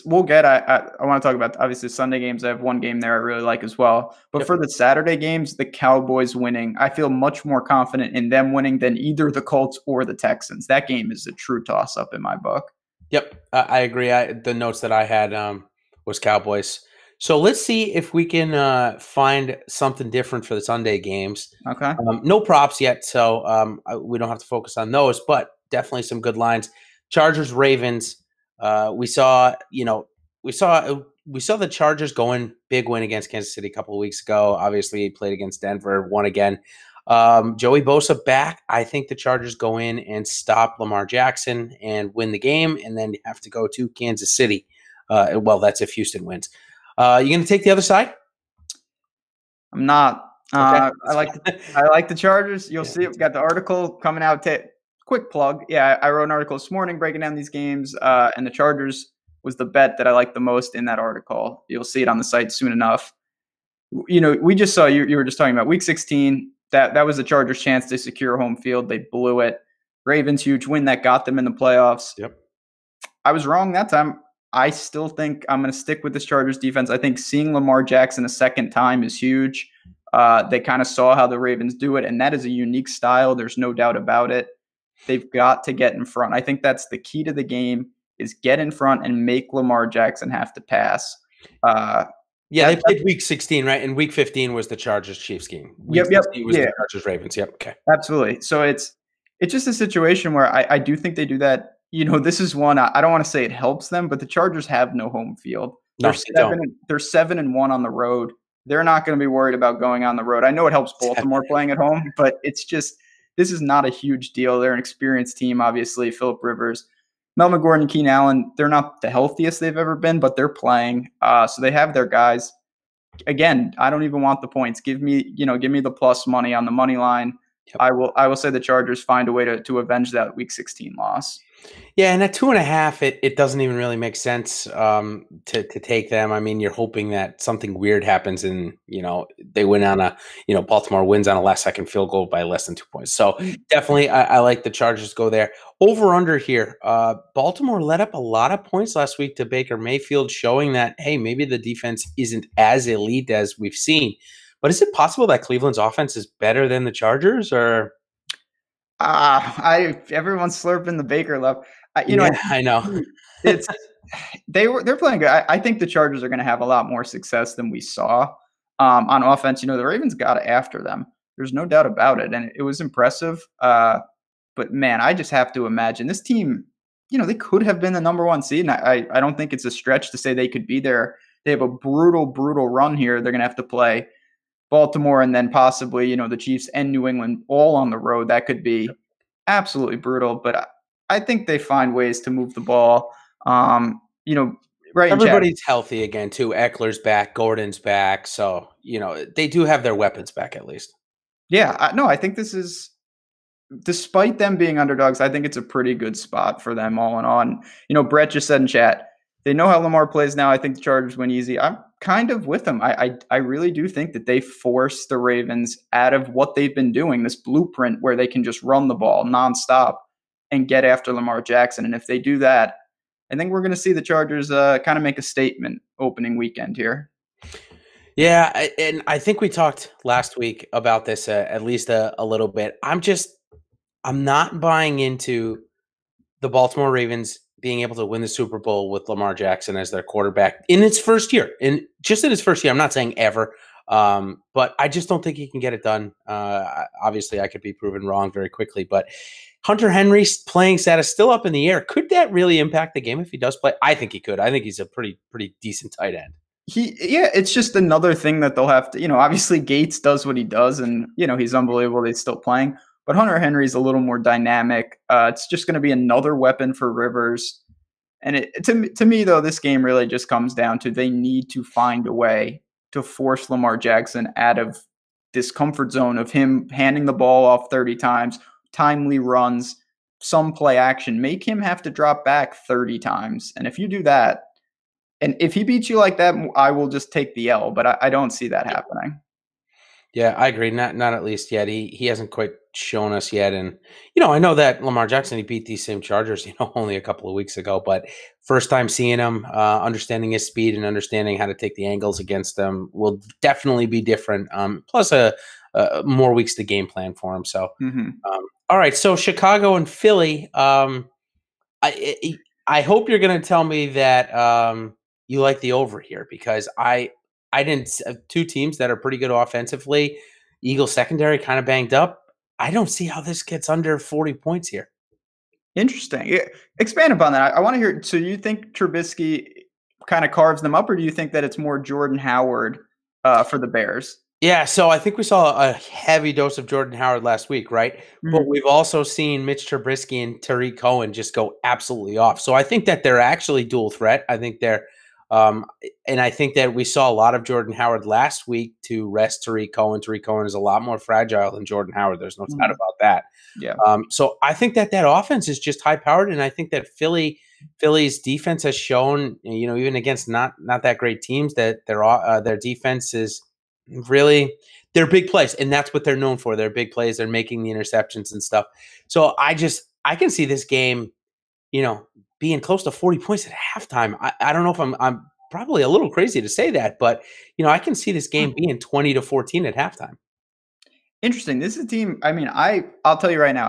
we'll get. I want to talk about obviously Sunday games. I have one game there I really like as well. But for the Saturday games, the Cowboys winning, I feel much more confident in them winning than either the Colts or the Texans. That game is a true toss-up in my book. Yep, I agree. The notes that I had was Cowboys. So let's see if we can find something different for the Sunday games. Okay. No props yet, so we don't have to focus on those, but definitely some good lines. Chargers, Ravens. We saw the Chargers going big win against Kansas City a couple of weeks ago. Obviously, he played against Denver, won again. Joey Bosa back. I think the Chargers go in and stop Lamar Jackson and win the game, and then have to go to Kansas City. Well, that's if Houston wins. You going to take the other side? I'm not. Okay. I like the Chargers. You'll see it. We've got the article coming out. Quick plug. Yeah, I wrote an article this morning breaking down these games, and the Chargers was the bet that I liked the most in that article. You'll see it on the site soon enough. We just saw you were just talking about Week 16. That was the Chargers' chance to secure home field. They blew it. Ravens, huge win that got them in the playoffs. Yep. I was wrong that time. I still think I'm going to stick with this Chargers defense. I think seeing Lamar Jackson a second time is huge. They kind of saw how the Ravens do it, and that is a unique style. There's no doubt about it. They've got to get in front. I think that's the key to the game is get in front and make Lamar Jackson have to pass. Yeah, they played week 16, right? And week 15 was the Chargers-Chiefs game. Week 16 was the Chargers-Ravens. Yep. Okay. Absolutely. So it's just a situation where I do think they do that. This is one I don't want to say it helps them, but the Chargers have no home field. No, they're 7-1 on the road. They're not going to be worried about going on the road. I know it helps Baltimore playing at home, but it's just this is not a huge deal. They're an experienced team, obviously. Phillip Rivers, Melvin Gordon, Keenan Allen, they're not the healthiest they've ever been, but they're playing. So they have their guys. Again, I don't even want the points. Give me the plus money on the money line. Yep. I will say the Chargers find a way to avenge that week 16 loss. Yeah, and at 2.5, it doesn't even really make sense to take them. I mean, you're hoping that something weird happens and, they win on Baltimore wins on a last-second field goal by less than 2 points. So definitely I like the Chargers go there. Over-under here, Baltimore let up a lot of points last week to Baker Mayfield, showing that, hey, maybe the defense isn't as elite as we've seen. But is it possible that Cleveland's offense is better than the Chargers, or – everyone's slurping the Baker love. I know. They're playing good. I think the Chargers are going to have a lot more success than we saw on offense. The Ravens got after them. There's no doubt about it, and it was impressive. But man, I just have to imagine this team. They could have been the number 1 seed, and I don't think it's a stretch to say they could be there. They have a brutal run here. They're going to have to play Baltimore and then possibly, the Chiefs and New England all on the road. That could be absolutely brutal, but I think they find ways to move the ball. Right. Everybody's healthy again too. Eckler's back, Gordon's back. So, they do have their weapons back at least. Yeah. I think this is, despite them being underdogs, I think it's a pretty good spot for them all in all. Brett just said in chat, they know how Lamar plays now. I think the Chargers win easy. I'm kind of with them. I really do think that they force the Ravens out of what they've been doing, this blueprint where they can just run the ball nonstop and get after Lamar Jackson. And if they do that, I think we're going to see the Chargers kind of make a statement opening weekend here. Yeah, and I think we talked last week about this at least a little bit. I'm not buying into the Baltimore Ravens being able to win the Super Bowl with Lamar Jackson as their quarterback in its first year. Just in his first year, I'm not saying ever, but I just don't think he can get it done. Obviously, I could be proven wrong very quickly, but Hunter Henry's playing status still up in the air. Could that really impact the game if he does play? I think he could. I think he's a pretty decent tight end. It's just another thing that they'll have to, obviously Gates does what he does and, he's unbelievable. He's still playing. But Hunter Henry's a little more dynamic. It's just going to be another weapon for Rivers. And to me, though, this game really just comes down to they need to find a way to force Lamar Jackson out of this comfort zone of him handing the ball off 30 times, timely runs, some play action. Make him have to drop back 30 times. And if you do that, and if he beats you like that, I will just take the L. But I don't see that happening. Yeah, I agree. Not at least yet. He hasn't quite shown us yet. And, I know that Lamar Jackson, he beat these same Chargers, only a couple of weeks ago. But first time seeing him, understanding his speed and understanding how to take the angles against them will definitely be different. Plus more weeks to game plan for him. So, all right. So Chicago and Philly, I hope you're going to tell me that you like the over here because I didn't two teams that are pretty good offensively. Eagles secondary kind of banged up. I don't see how this gets under 40 points here. Interesting. Yeah. Expand upon that. I want to hear. So you think Trubisky kind of carves them up, or do you think that it's more Jordan Howard for the Bears? Yeah, so I think we saw a heavy dose of Jordan Howard last week, right? Mm-hmm. But we've also seen Mitch Trubisky and Tariq Cohen just go absolutely off. So I think that they're actually dual threat. I think they're and I think that we saw a lot of Jordan Howard last week to rest Tariq Cohen. Tariq Cohen is a lot more fragile than Jordan Howard. There's no doubt about that. Yeah. So I think that offense is just high powered, and I think that Philly's defense has shown, even against not that great teams, that their defense is really they're big plays, and that's what they're known for. They're big plays. They're making the interceptions and stuff. So I can see this game, being close to 40 points at halftime. I don't know if I'm probably a little crazy to say that, but I can see this game being 20-14 at halftime. Interesting. This is a team. I mean, I'll tell you right now,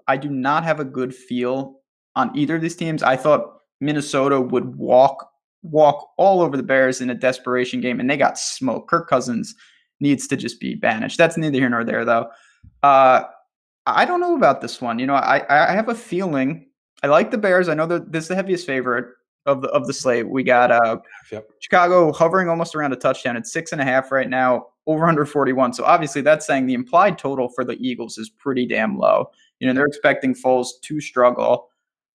I do not have a good feel on either of these teams. I thought Minnesota would walk all over the Bears in a desperation game, and they got smoked. Kirk Cousins needs to just be banished. That's neither here nor there, though. Uh, I don't know about this one. I have a feeling. I like the Bears. I know that this is the heaviest favorite of the slate. We got Yep. Chicago hovering almost around a touchdown. It's 6.5 right now, over under 41. So obviously that's saying the implied total for the Eagles is pretty damn low. They're expecting Foles to struggle.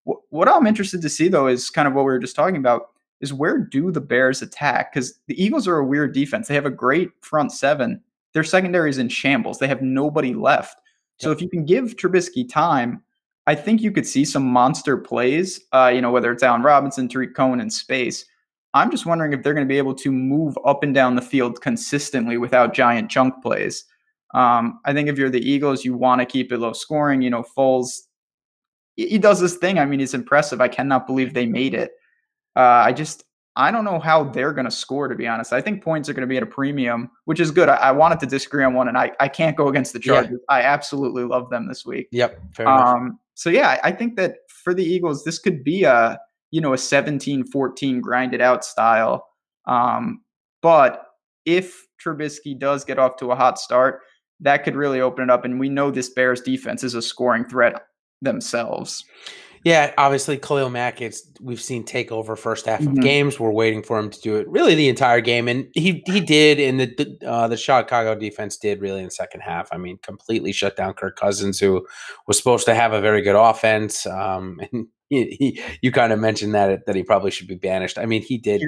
What I'm interested to see, though, is kind of what we were just talking about, is where do the Bears attack? Because the Eagles are a weird defense. They have a great front seven. Their secondary is in shambles. They have nobody left. So Yep. if you can give Trubisky time, I think you could see some monster plays, whether it's Allen Robinson, Tariq Cohen in space. I'm just wondering if they're going to be able to move up and down the field consistently without giant chunk plays. I think if you're the Eagles, you want to keep it low scoring. Foles, he does this thing. I mean, he's impressive. I cannot believe they made it. I don't know how they're going to score, to be honest. I think points are going to be at a premium, which is good. I wanted to disagree on one, and I can't go against the Chargers. Yeah. I absolutely love them this week. Yep, fair enough. So, yeah, I think that for the Eagles, this could be a 17-14 grinded out style. But if Trubisky does get off to a hot start, that could really open it up. And we know this Bears defense is a scoring threat themselves. Yeah, obviously Khalil Mack, we've seen take over first half of games. We're waiting for him to do it really the entire game, and he did. And the Chicago defense did really in the second half. I mean, completely shut down Kirk Cousins, who was supposed to have a very good offense. And you kind of mentioned that he probably should be banished. I mean, he did.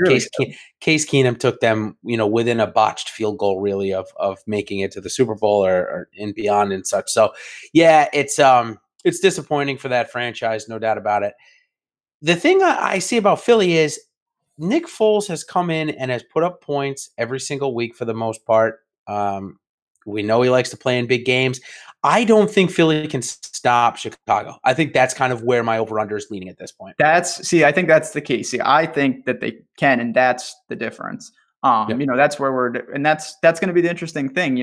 Case Keenum took them, within a botched field goal, really, of making it to the Super Bowl or and beyond and such. So, yeah, it's disappointing for that franchise, no doubt about it. The thing I see about Philly is Nick Foles has come in and has put up points every single week for the most part. We know he likes to play in big games. I don't think Philly can stop Chicago. I think that's kind of where my over-under is leaning at this point. I think that's the key. I think that they can, and that's the difference. That's where that's going to be the interesting thing.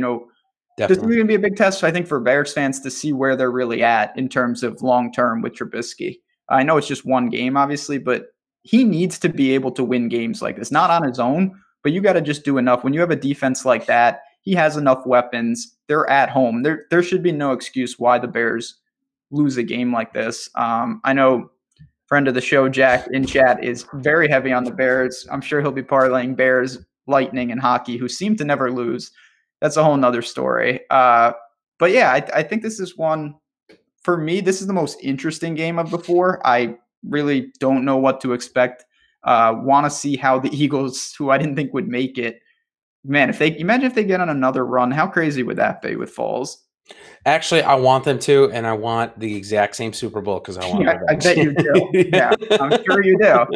This is going to be a big test, I think, for Bears fans to see where they're really at in terms of long-term with Trubisky. I know it's just one game, obviously, but he needs to be able to win games like this. Not on his own, but you got to just do enough. When you have a defense like that, he has enough weapons. They're at home. There should be no excuse why the Bears lose a game like this. I know friend of the show, Jack, in chat, is very heavy on the Bears. I'm sure he'll be parlaying Bears, Lightning, and hockey, who seem to never lose. That's a whole nother story. But yeah, I think this is one, for me, this is the most interesting game of the four. I really don't know what to expect. Want to see how the Eagles, who I didn't think would make it, man, imagine if they get on another run, how crazy would that be with Foles? Actually, I want them to, and I want the exact same Super Bowl because I want I bet you do. Yeah, I'm sure you do.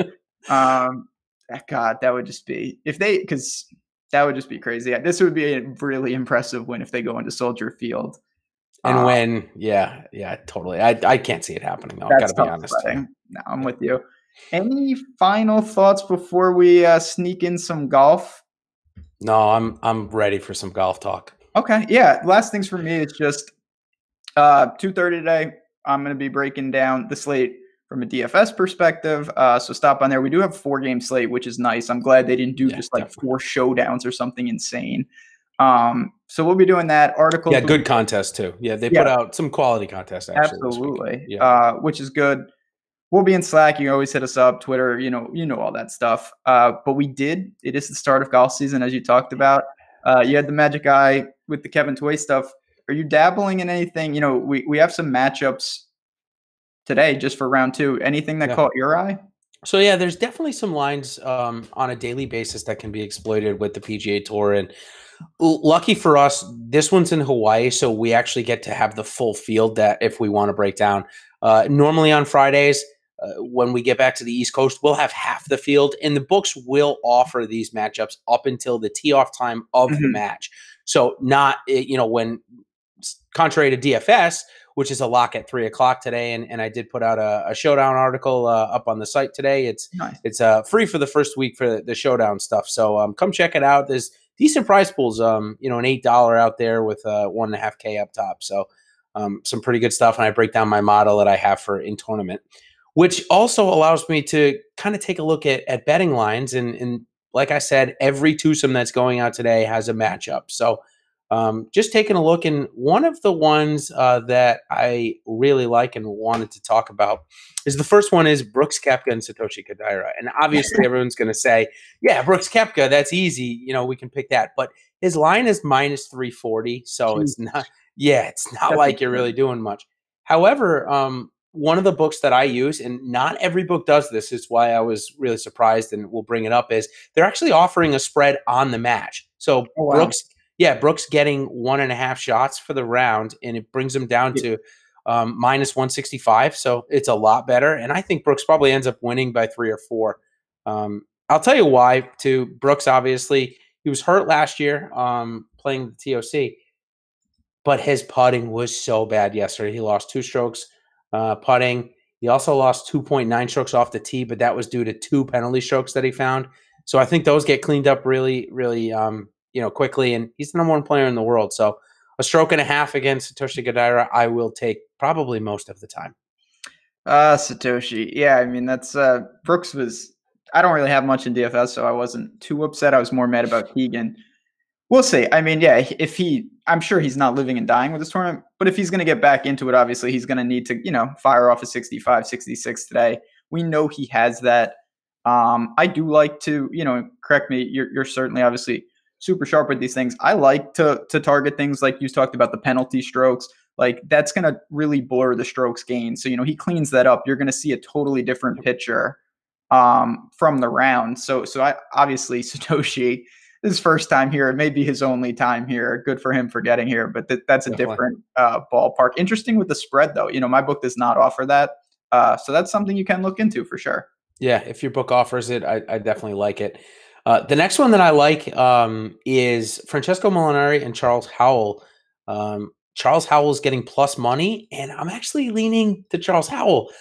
God, that would just be, that would just be crazy. This would be a really impressive win if they go into Soldier Field. And totally. I can't see it happening, though. I've got to be honest. No, I'm with you. Any final thoughts before we sneak in some golf? No, I'm ready for some golf talk. Okay, yeah. Last things for me, it's just 2:30 today. I'm going to be breaking down the slate from a DFS perspective. So stop on there. We do have a 4-game slate, which is nice. I'm glad they didn't do definitely 4 showdowns or something insane. So we'll be doing that. Article. Yeah, good contest too. Yeah, they put out some quality contests. Actually, absolutely. Which is good. We'll be in Slack. You can always hit us up, Twitter, you know all that stuff. But it is the start of golf season, as you talked about. You had the Magic Eye with the Kevin Toy stuff. Are you dabbling in anything? We have some matchups today just for round 2. Anything that caught your eye? So, yeah, there's definitely some lines on a daily basis that can be exploited with the PGA Tour. And lucky for us, this one's in Hawaii, so we actually get to have the full field that if we want to break down. Normally on Fridays, when we get back to the East Coast, we'll have half the field, and the books will offer these matchups up until the tee-off time of the match. So not, when contrary to DFS, which is a lock at 3:00 today, and I did put out a showdown article up on the site today. It's nice. It's free for the first week for the showdown stuff. So come check it out. There's decent prize pools. An $8 out there with 1.5K up top. So some pretty good stuff. And I break down my model that I have for in tournament, which also allows me to kind of take a look at betting lines. And like I said, every twosome that's going out today has a matchup. So just taking a look, and one of the ones that I really like and wanted to talk about is the first one is Brooks Koepka and Satoshi Kodaira. And obviously everyone's going to say, yeah, Brooks Koepka, that's easy. We can pick that. But his line is minus 340. So it's not like you're really doing much. However, one of the books that I use, and not every book does this, is why I was really surprised, and we'll bring it up, is they're actually offering a spread on the match. So Brooks getting 1.5 shots for the round, and it brings him down to minus 165. So it's a lot better. And I think Brooks probably ends up winning by 3 or 4. I'll tell you why, too. Brooks, obviously, he was hurt last year playing the TOC, but his putting was so bad yesterday. He lost 2 strokes putting. He also lost 2.9 strokes off the tee, but that was due to 2 penalty strokes that he found. So I think those get cleaned up really, really quickly, and he's the number 1 player in the world. So a stroke and a half against Satoshi Kodaira, I will take probably most of the time. Satoshi. Yeah, I mean, that's Brooks was – I don't really have much in DFS, so I wasn't too upset. I was more mad about Keegan. We'll see. I mean, yeah, I'm sure he's not living and dying with this tournament, but if he's going to get back into it, obviously he's going to need to, fire off a 65, 66 today. We know he has that. I do like to, correct me, you're certainly obviously – super sharp with these things. I like to target things like you talked about, the penalty strokes. Like that's going to really blur the strokes gained. So, he cleans that up. You're going to see a totally different picture from the round. So I obviously Satoshi, his first time here, it may be his only time here. Good for him for getting here, but that's a different ballpark. Interesting with the spread though. My book does not offer that. So that's something you can look into for sure. Yeah, if your book offers it, I definitely like it. The next one that I like is Francesco Molinari and Charles Howell. Charles Howell is getting plus money, and I'm actually leaning to Charles Howell.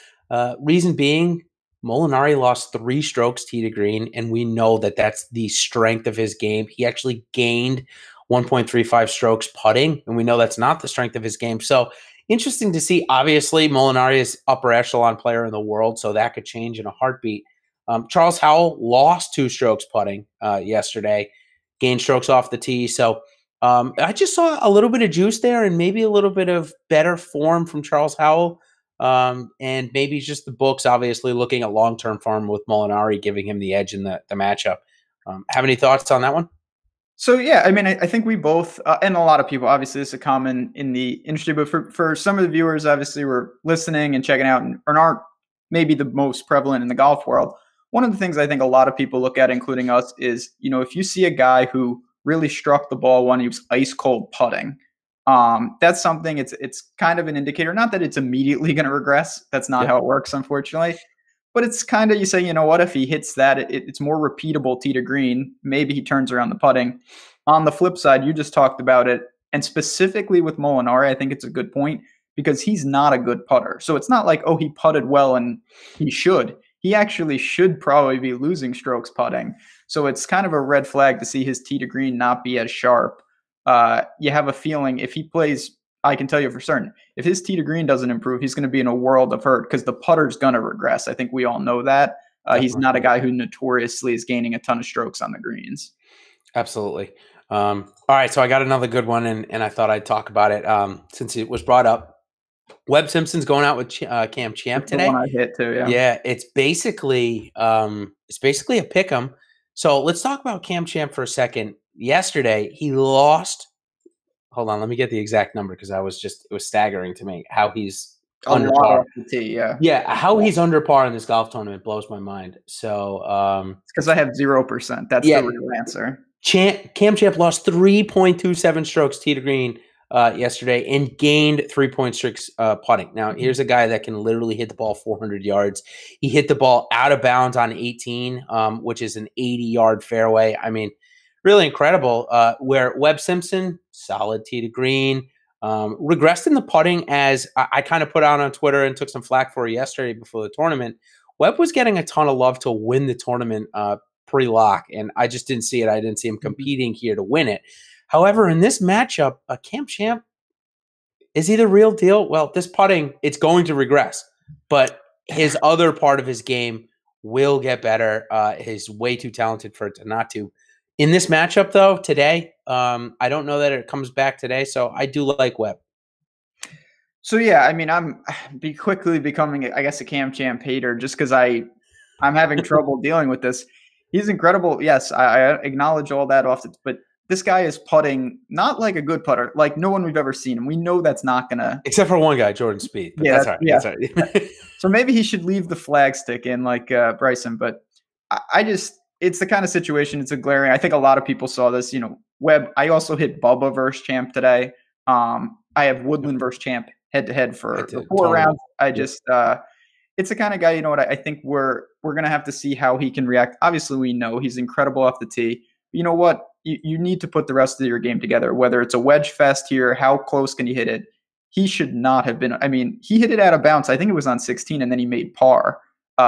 Reason being, Molinari lost 3 strokes tee to green, and we know that that's the strength of his game. He actually gained 1.35 strokes putting, and we know that's not the strength of his game. So interesting to see. Obviously, Molinari is upper echelon player in the world, so that could change in a heartbeat. Charles Howell lost 2 strokes putting yesterday, gained strokes off the tee. So I just saw a little bit of juice there, and maybe a little bit of better form from Charles Howell. And maybe just the books, obviously looking at long-term form with Molinari, giving him the edge in the matchup. Have any thoughts on that one? So, yeah, I mean, I think we both, and a lot of people, obviously this is common in the industry, but for some of the viewers, obviously we're listening and checking out and aren't maybe the most prevalent in the golf world. One of the things I think a lot of people look at, including us, is, if you see a guy who really struck the ball when he was ice cold putting, that's something, it's kind of an indicator, not that it's immediately going to regress. That's not how it works, unfortunately. But it's kind of, you say, what, if he hits that, it's more repeatable tee to green. Maybe he turns around the putting. On the flip side, you just talked about it. And specifically with Molinari, I think it's a good point because he's not a good putter. So it's not like, oh, he putted well and he should. He actually should probably be losing strokes putting. So it's kind of a red flag to see his tee to green not be as sharp. You have a feeling if he plays, I can tell you for certain, if his tee to green doesn't improve, he's going to be in a world of hurt because the putter's going to regress. I think we all know that. He's not a guy who notoriously is gaining a ton of strokes on the greens. Absolutely. All right, so I got another good one, and I thought I'd talk about it since it was brought up. Webb Simpson's going out with Cam Champ today. The one I hit too, yeah. Yeah, it's basically a pick'em. So let's talk about Cam Champ for a second. Yesterday, he lost. Hold on, let me get the exact number because it was staggering to me how he's under par. How he's under par in this golf tournament blows my mind. So it's because I have 0%. That's the real answer. Cam Champ lost 3.27 strokes tee to green yesterday and gained 3.6 putting. Now, here's a guy that can literally hit the ball 400 yards. He hit the ball out of bounds on 18, which is an 80-yard fairway. I mean, really incredible. Where Webb Simpson, solid tee to green, regressed in the putting, as I kind of put out on Twitter and took some flack for yesterday before the tournament. Webb was getting a ton of love to win the tournament pre-lock, and I just didn't see it. I didn't see him competing here to win it. However, in this matchup, Cam Champ, is he the real deal? Well, this putting, it's going to regress, but his other part of his game will get better. He's way too talented for it to not to. In this matchup, though, today, I don't know that it comes back today, so I do like Webb. So, yeah, I mean, I'm quickly becoming, I guess, a Cam Champ hater just because I'm having trouble dealing with this. He's incredible. Yes, I acknowledge all that often, but this guy is putting not like a good putter, like no one we've ever seen. And we know that's not going to. Except for one guy, Jordan Spieth. But that's all right. Yeah. That's all right. So maybe he should leave the flag stick in like Bryson. But I just, it's the kind of situation, it's a glaring. I think a lot of people saw this. Webb, I also hit Bubba versus Champ today. I have Woodland versus Champ head-to-head for the 4 rounds. I just it's the kind of guy, you know what, I think we're going to have to see how he can react. Obviously, we know he's incredible off the tee. But you know what? You need to put the rest of your game together, whether it's a wedge fest here, how close can you hit it? He should not have been. I mean, he hit it out of bounds. I think it was on 16, and then he made par.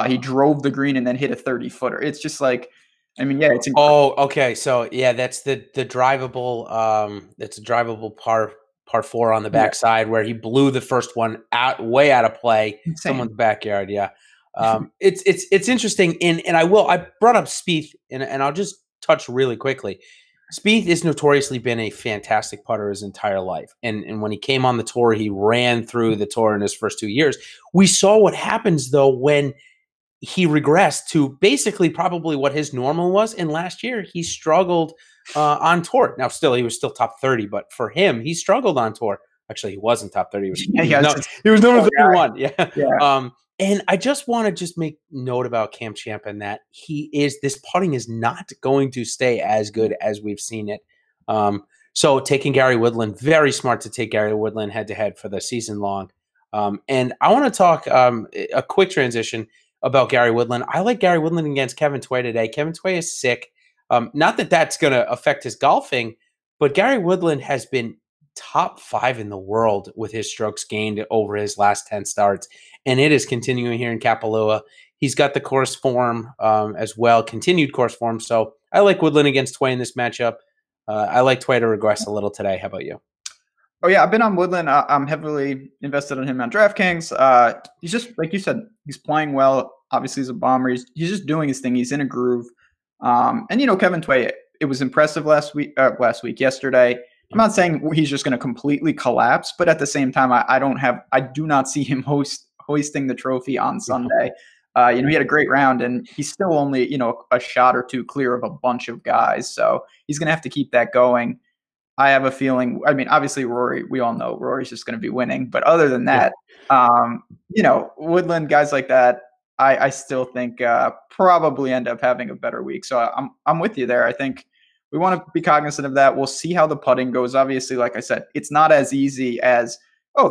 He drove the green and then hit a 30-footer. It's just like, I mean, yeah, it's incredible. Oh, okay. So, yeah, that's the drivable that's a drivable par 4 on the backside where he blew the first one way out of play. Insane. Someone's backyard, yeah. It's interesting, and I brought up Spieth, and I'll just touch really quickly. Spieth has notoriously been a fantastic putter his entire life, and when he came on the tour, he ran through the tour in his first 2 years. We saw what happens though when he regressed to basically probably what his normal was, and last year he struggled on tour. Now, he was still top 30, but for him, he struggled on tour. Actually, he wasn't top 30. He was number 31. Yeah. And I just want to make note about Cam Champ and that this putting is not going to stay as good as we've seen it. So taking Gary Woodland, very smart to take Gary Woodland head-to-head for the season long. And I want to talk a quick transition about Gary Woodland. I like Gary Woodland against Kevin Tway today. Kevin Tway is sick. Not that that's going to affect his golfing, but Gary Woodland has been top 5 in the world with his strokes gained over his last 10 starts. And it is continuing here in Kapalua. He's got the course form as well, continued course form. So I like Woodland against Tway in this matchup. I like Tway to regress a little today. How about you? Oh, yeah, I've been on Woodland. I'm heavily invested in him on DraftKings. He's just, like you said, he's playing well. Obviously, he's a bomber. He's just doing his thing. He's in a groove. And, Kevin Tway, it was impressive yesterday. I'm not saying he's just going to completely collapse, but at the same time, I do not see him hoisting the trophy on Sunday. He had a great round, and he's still only, a shot or two clear of a bunch of guys. So he's going to have to keep that going. I have a feeling, I mean, obviously Rory, we all know Rory's just going to be winning. But other than that, Woodland, guys like that, I still think probably end up having a better week. So I'm with you there. I think we want to be cognizant of that. We'll see how the putting goes. Obviously, like I said, it's not as easy as,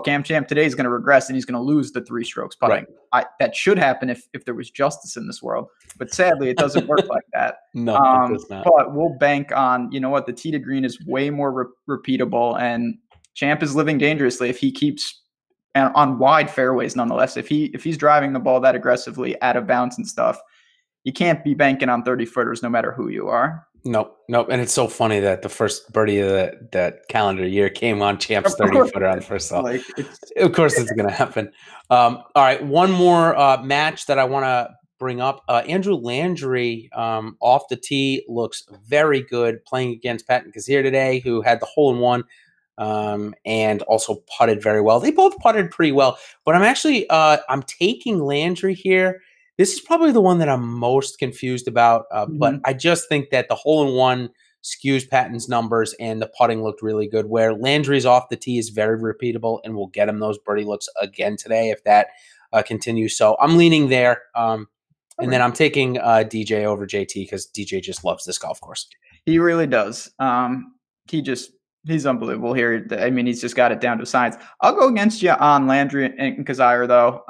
Cam Champ today is going to regress and he's going to lose the 3 strokes putting. Right. That should happen if there was justice in this world. But sadly, it doesn't work like that. No, it does not. But we'll bank on, the tee to green is way more repeatable, and Champ is living dangerously if he keeps on wide fairways nonetheless. If he's driving the ball that aggressively out of bounds and stuff, you can't be banking on 30-footers no matter who you are. Nope. And it's so funny that the first birdie of that calendar year came on Champ's 30-footer on the first hole. Of course it's going to happen. All right, one more match that I want to bring up. Andrew Landry off the tee looks very good playing against Patton Kazir today, who had the hole-in-one and also putted very well. They both putted pretty well, but I'm taking Landry here. This is probably the one that I'm most confused about, but I just think that the hole-in-one skews Patton's numbers, and the putting looked really good, where Landry's off the tee is very repeatable, and we'll get him those birdie looks again today if that continues. So I'm leaning there, and then I'm taking DJ over JT because DJ just loves this golf course. He really does. He's unbelievable here. I mean, he's just got it down to science. I'll go against you on Landry and Kazire, though.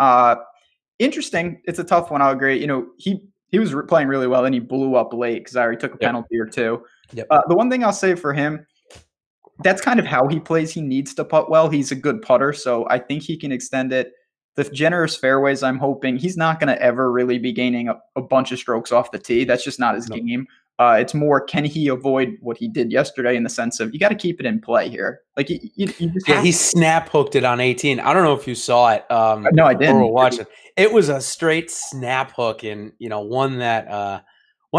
Interesting. It's a tough one. I'll agree. He was playing really well, and he blew up late because I already took a penalty or two. Yep. The one thing I'll say for him, that's kind of how he plays. He needs to putt well. He's a good putter, so I think he can extend it. the generous fairways, I'm hoping he's not going to ever really be gaining a bunch of strokes off the tee. That's just not his game. It's more, can he avoid what he did yesterday, in the sense of, you got to keep it in play here. Like, you just he snap hooked it on 18. I don't know if you saw it. No, I didn't. Or watching. It was a straight snap hook, and one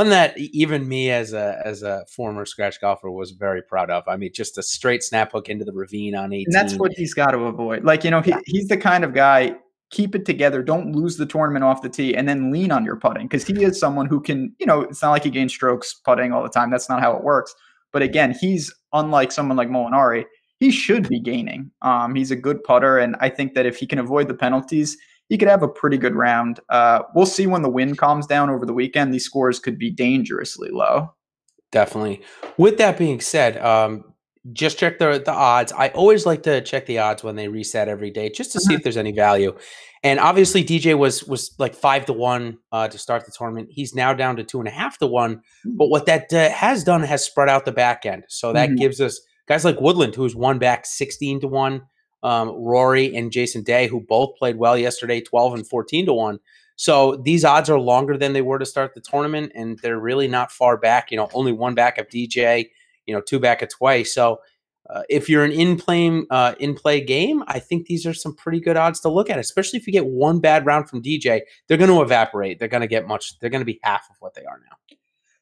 that even me as a former scratch golfer was very proud of. I mean, just a straight snap hook into the ravine on 18. And that's what he's got to avoid. Like, he's the kind of guy, keep it together. Don't lose the tournament off the tee and then lean on your putting, because he is someone who can, it's not like he gains strokes putting all the time. That's not how it works. But again, he's unlike someone like Molinari. He should be gaining. He's a good putter, and I think that if he can avoid the penalties, he could have a pretty good round. We'll see when the wind calms down over the weekend. These scores could be dangerously low. Definitely. With that being said, just check the odds. I always like to check the odds when they reset every day, just to see if there's any value. And obviously, DJ was like 5-1 to start the tournament. He's now down to 2.5-1. But what that has done has spread out the back end. So that gives us guys like Woodland, who's won back 16-1. Rory and Jason Day, who both played well yesterday, 12 and 14-1. So these odds are longer than they were to start the tournament, and they're really not far back. Only one back of DJ. Two back of twice. So if you're an in-play game, I think these are some pretty good odds to look at, especially if you get one bad round from DJ. They're going to evaporate. They're going to be half of what they are now.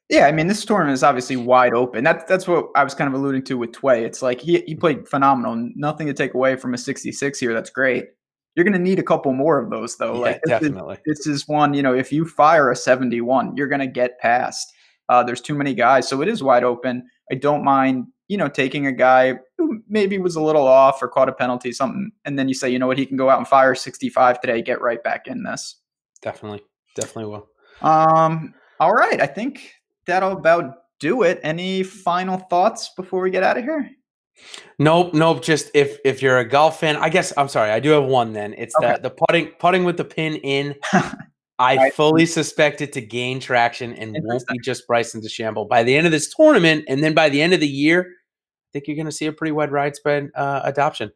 Yeah, I mean, this tournament is obviously wide open. That's what I was kind of alluding to with Tway. It's like he played phenomenal. Nothing to take away from a 66 here. That's great. You're going to need a couple more of those, though. Yeah, definitely. This is one, if you fire a 71, you're going to get past. There's too many guys. So it is wide open. I don't mind, taking a guy who maybe was a little off or caught a penalty, something, and then you say, he can go out and fire 65 today, get right back in this. Definitely will. All right. I think that'll about do it. Any final thoughts before we get out of here? Nope. Just if you're a golf fan, I guess, I'm sorry, I do have one then. It's the putting with the pin in. I fully suspect it to gain traction and won't be just Bryson DeChambeau by the end of this tournament. And then by the end of the year, I think you're going to see a pretty wide widespread adoption.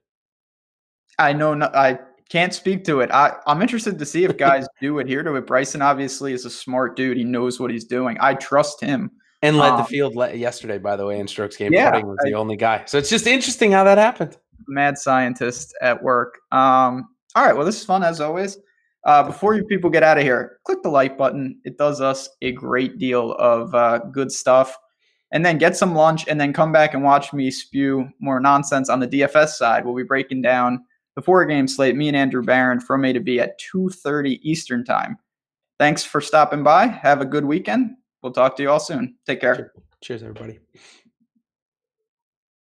I know. I can't speak to it. I'm interested to see if guys do adhere to it. Bryson obviously is a smart dude. He knows what he's doing. I trust him. And led the field yesterday, by the way, in strokes gained. Putting was the only guy. So it's just interesting how that happened. Mad scientist at work. All right. Well, this is fun as always. Before you people get out of here, click the like button. It does us a great deal of good stuff. And then get some lunch and then come back and watch me spew more nonsense on the DFS side. We'll be breaking down the 4-game slate, me and Andrew Barron, from A to B at 2:30 Eastern time. Thanks for stopping by. Have a good weekend. We'll talk to you all soon. Take care. Cheers, everybody.